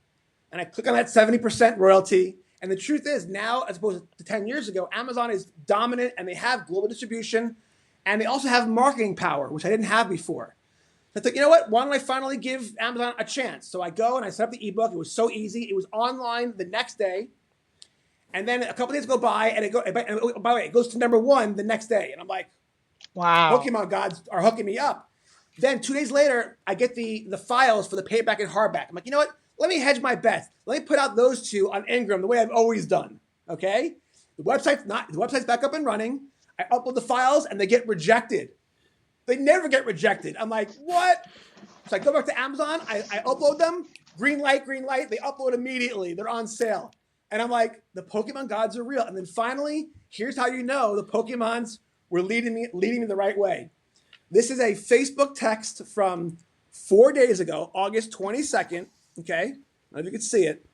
and I click on that 70% royalty. And the truth is now, as opposed to 10 years ago, Amazon is dominant, and they have global distribution, and they also have marketing power, which I didn't have before. So I thought, you know what? Why don't I finally give Amazon a chance? So I go and I set up the ebook. It was so easy. It was online the next day. And then a couple days go by, and by the way, it goes to number 1 the next day. And I'm like, wow, Pokemon gods are hooking me up. Then 2 days later, I get the files for the paperback and hardback. I'm like, you know what? Let me hedge my bets. Let me put out those 2 on Ingram the way I've always done. Okay? The website's back up and running. I upload the files, and they get rejected. They never get rejected. I'm like, what? So I go back to Amazon, I upload them, green light, they upload immediately. They're on sale. And I'm like, the Pokemon gods are real. And then finally, here's how you know the Pokemons were leading me the right way. This is a Facebook text from 4 days ago, August 22nd. Okay. I don't know if you can see it.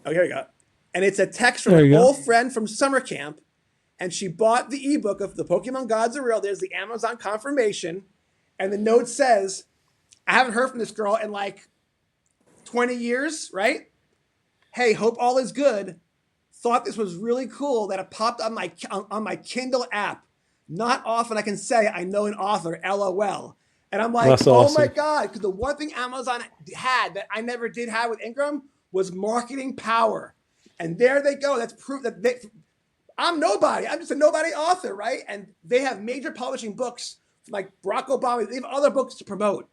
Oh, here we go. And it's a text from an old friend from summer camp. And she bought the ebook of The Pokemon Gods Are Real. There's the Amazon confirmation. And the note says, I haven't heard from this girl in like 20 years, right? Hey, hope all is good. Thought this was really cool that it popped on my Kindle app. Not often I can say I know an author, LOL. And I'm like, That's oh awesome. my God. Because the one thing Amazon had that I never did have with Ingram was marketing power. And there they go. That's proof that I'm nobody. I'm just a nobody author, right? And they have major publishing books like Barack Obama. They have other books to promote.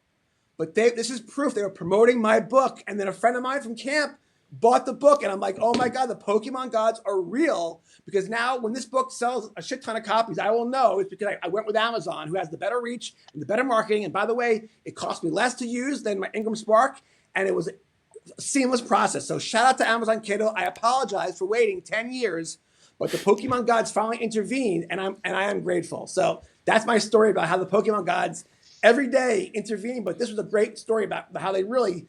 But this is proof they were promoting my book. And then a friend of mine from camp bought the book. And I'm like, oh my God, the Pokemon gods are real. Because now when this book sells a shit ton of copies, I will know it's because I went with Amazon, who has the better reach and the better marketing. And by the way, it cost me less to use than my Ingram Spark. And it was a seamless process. So shout out to Amazon Kindle. I apologize for waiting 10 years. But the Pokemon gods finally intervened, and I am grateful. So that's my story about how the Pokemon gods every day intervene. But this was a great story about how they really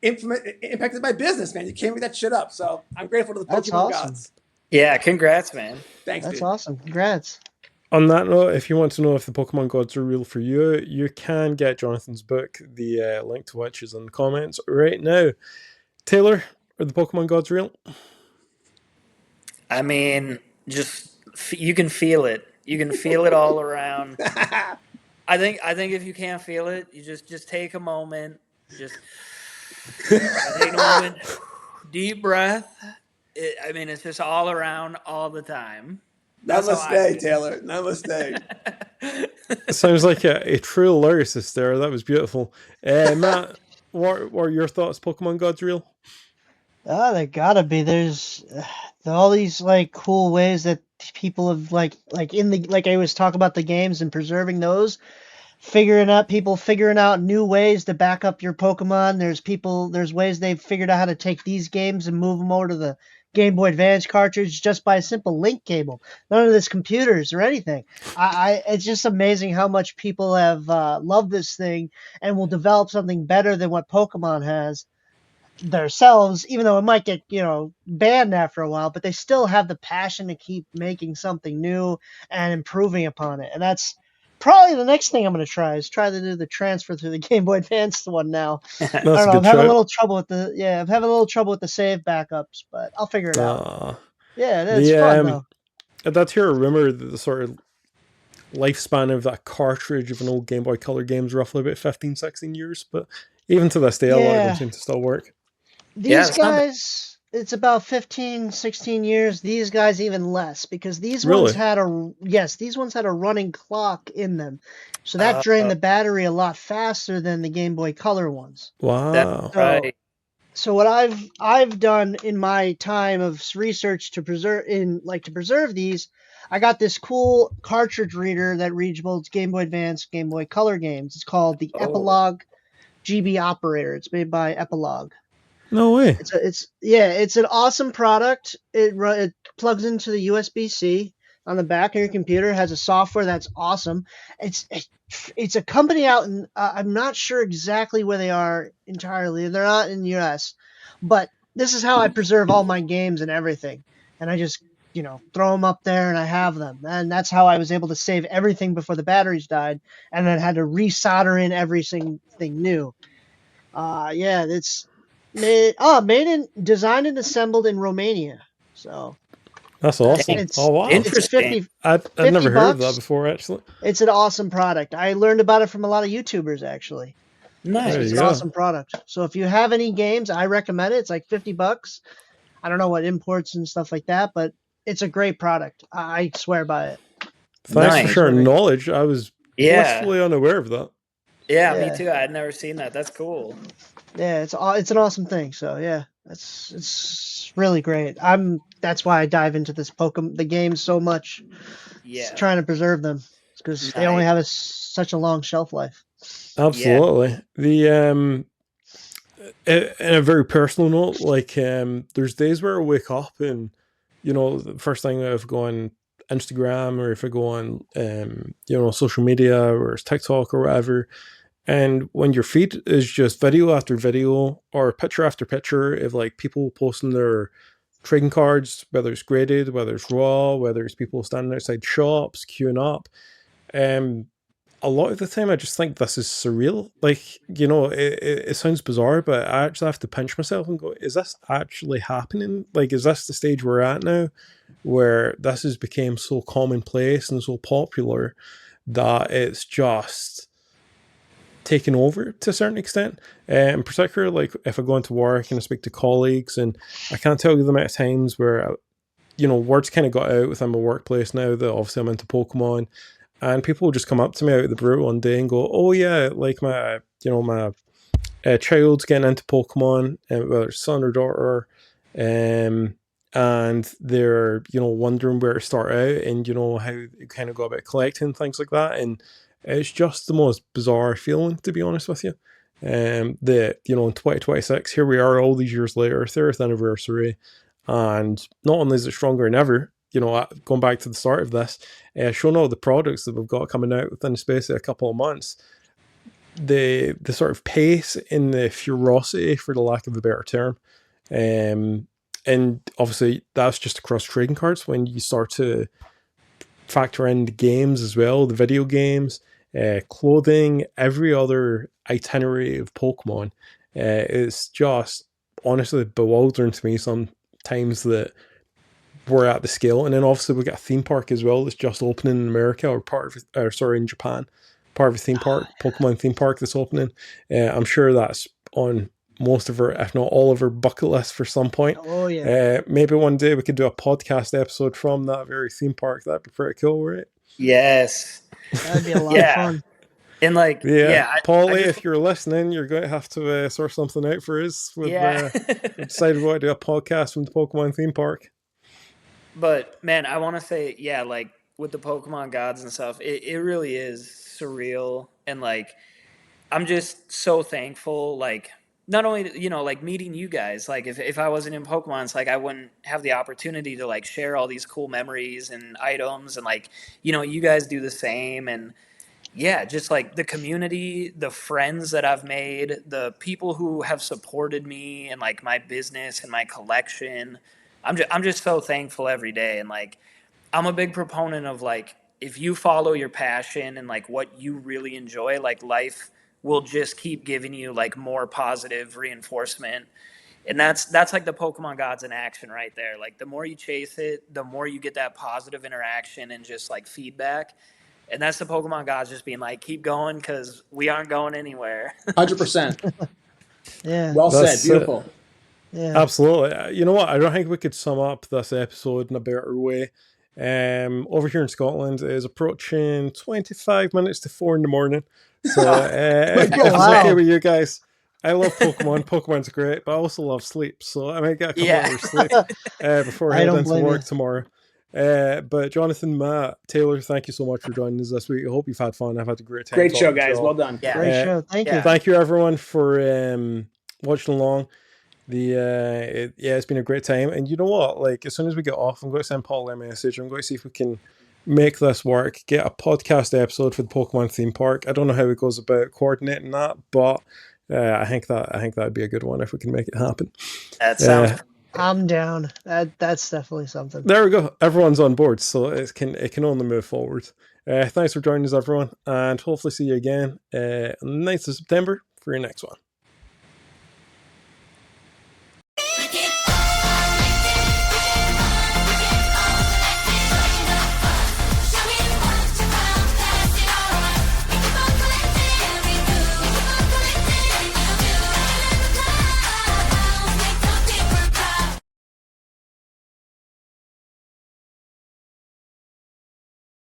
impacted my business, man. You can't make that shit up. So I'm grateful to the Pokemon gods. Yeah, congrats, man. Thanks, That's dude. awesome. Congrats. On that note, if you want to know if the Pokemon gods are real for you, you can get Jonathan's book, the link to which is in the comments right now. Taylor, are the Pokemon gods real? I mean, just you can feel it. You can feel it all around. I think if you can't feel it, you just take a moment. Just take a moment, deep breath. It's just all around all the time. Namaste, Taylor. Namaste. Sounds like a true lyricist there. That was beautiful. Matt, what are your thoughts? Pokemon gods real? Oh, they gotta be. There's all these like cool ways that people have like I was talking about the games and preserving those, people figuring out new ways to back up your Pokemon. There's ways they've figured out how to take these games and move them over to the Game Boy Advance cartridge just by a simple link cable. None of this computers or anything. It's just amazing how much people have loved this thing and will develop something better than what Pokemon has themselves, even though it might get banned after a while, but they still have the passion to keep making something new and improving upon it. And that's probably the next thing I'm going to try to do the transfer to the Game Boy Advance one now. I don't know, I'm having a little trouble with the save backups, but I'll figure it out. Yeah, it's fun though. I'd hear a rumor that the sort of lifespan of that cartridge of an old Game Boy Color game is roughly about 15, 16 years, but even to this day, a lot of them seem to still work. These guys, it's about 15, 16 years. These guys even less, because these ones had a running clock in them. So that drained the battery a lot faster than the Game Boy Color ones. Wow. So what I've done in my time of research to preserve these, I got this cool cartridge reader that reads both Game Boy Advance, Game Boy Color games. It's called the Epilogue GB Operator. It's made by Epilogue. No way. It's an awesome product. It plugs into the USB-C on the back of your computer. It has a software that's awesome. It's a company out in I'm not sure exactly where they are entirely. They're not in the US, but this is how I preserve all my games and everything. And I just throw them up there and I have them. And that's how I was able to save everything before the batteries died, and then had to resolder in everything new. It's designed and assembled in Romania. So that's awesome. Wow. Interesting. I've never heard of that before, actually. It's an awesome product. I learned about it from a lot of YouTubers, actually. Nice. It's an awesome product. So if you have any games, I recommend it. It's like $50. I don't know what imports and stuff like that, but it's a great product. I swear by it. Thanks for sharing knowledge. I was blissfully unaware of that. Yeah, me too. I had never seen that. That's cool. Yeah, it's an awesome thing. So yeah, it's really great. That's why I dive into the game so much. Yeah, trying to preserve them because they only have such a long shelf life. Absolutely. The in a very personal note, like there's days where I wake up and the first thing if I go on Instagram or if I go on social media or it's TikTok or whatever, and when your feed is just video after video or picture after picture of like people posting their trading cards, whether it's graded, whether it's raw, whether it's people standing outside shops queuing up, um a lot of the time I just think this is surreal. Like, it sounds bizarre, but I actually have to pinch myself and go, is this actually happening? Like, is this the stage we're at now where this has become so commonplace and so popular that it's just taken over to a certain extent? In particular, like if I go into work and I speak to colleagues, and I can't tell you the amount of times where, words kind of got out within my workplace now that obviously I'm into Pokemon. And people will just come up to me out of the blue one day and go, "Oh yeah, like my child's getting into Pokemon, whether it's son or daughter, and they're wondering where to start out and how you kind of go about collecting things like that." And it's just the most bizarre feeling, to be honest with you. That in 2026, here we are, all these years later, 30th anniversary, and not only is it stronger than ever. Going back to the start of this, showing all the products that we've got coming out within the space of a couple of months, the sort of pace and the ferocity, for the lack of a better term, and obviously that's just across trading cards. When you start to factor in the games as well, the video games, clothing, every other itinerary of Pokemon, it's just honestly bewildering to me sometimes that we're at the scale. And then obviously we got a theme park as well that's just opening in America, or in Japan, part of a theme park, Pokemon theme park that's opening. I'm sure that's on most of our, if not all of our bucket list for some point. Oh yeah. Maybe one day we could do a podcast episode from that very theme park. That'd be pretty cool, right? Yes. That'd be a lot of fun. And like, Paulie, if you're listening, you're going to have to sort something out for us. We've decided we'll do a podcast from the Pokemon theme park. But man, I want to say, like with the Pokemon gods and stuff, it really is surreal. And like, I'm just so thankful. Like, not only, like meeting you guys, like if I wasn't in Pokemon, it's like I wouldn't have the opportunity to like share all these cool memories and items. And like, you guys do the same. And yeah, just like the community, the friends that I've made, the people who have supported me and like my business and my collection. I'm just so thankful every day. And like, I'm a big proponent of like, if you follow your passion and like what you really enjoy, like life will just keep giving you like more positive reinforcement. And that's like the Pokemon gods in action right there. Like the more you chase it, the more you get that positive interaction and just like feedback. And that's the Pokemon gods just being like, keep going because we aren't going anywhere. 100%. Yeah. Well said. Beautiful. Yeah. Absolutely. You know what? I don't think we could sum up this episode in a better way. Over here in Scotland, it is approaching 25 minutes to 4 in the morning. So if it's okay with you guys, I love Pokemon. Pokemon's great, but I also love sleep. So I might get a couple hours sleep before heading into work tomorrow. But Jonathan, Matt, Taylor, thank you so much for joining us this week. I hope you've had fun. I've had a great time. Great show, guys. Well done. Yeah. Great show. Thank you. Thank you, everyone, for watching along. It's been a great time. And you know what? Like, as soon as we get off, I'm going to send Paul a message. I'm going to see if we can make this work, get a podcast episode for the Pokemon theme park. I don't know how it goes about coordinating that, but I think that would be a good one if we can make it happen. That sounds I'm down. That's definitely something. There we go. Everyone's on board, so it can only move forward. Thanks for joining us, everyone, and hopefully see you again on the 9th of September for your next one.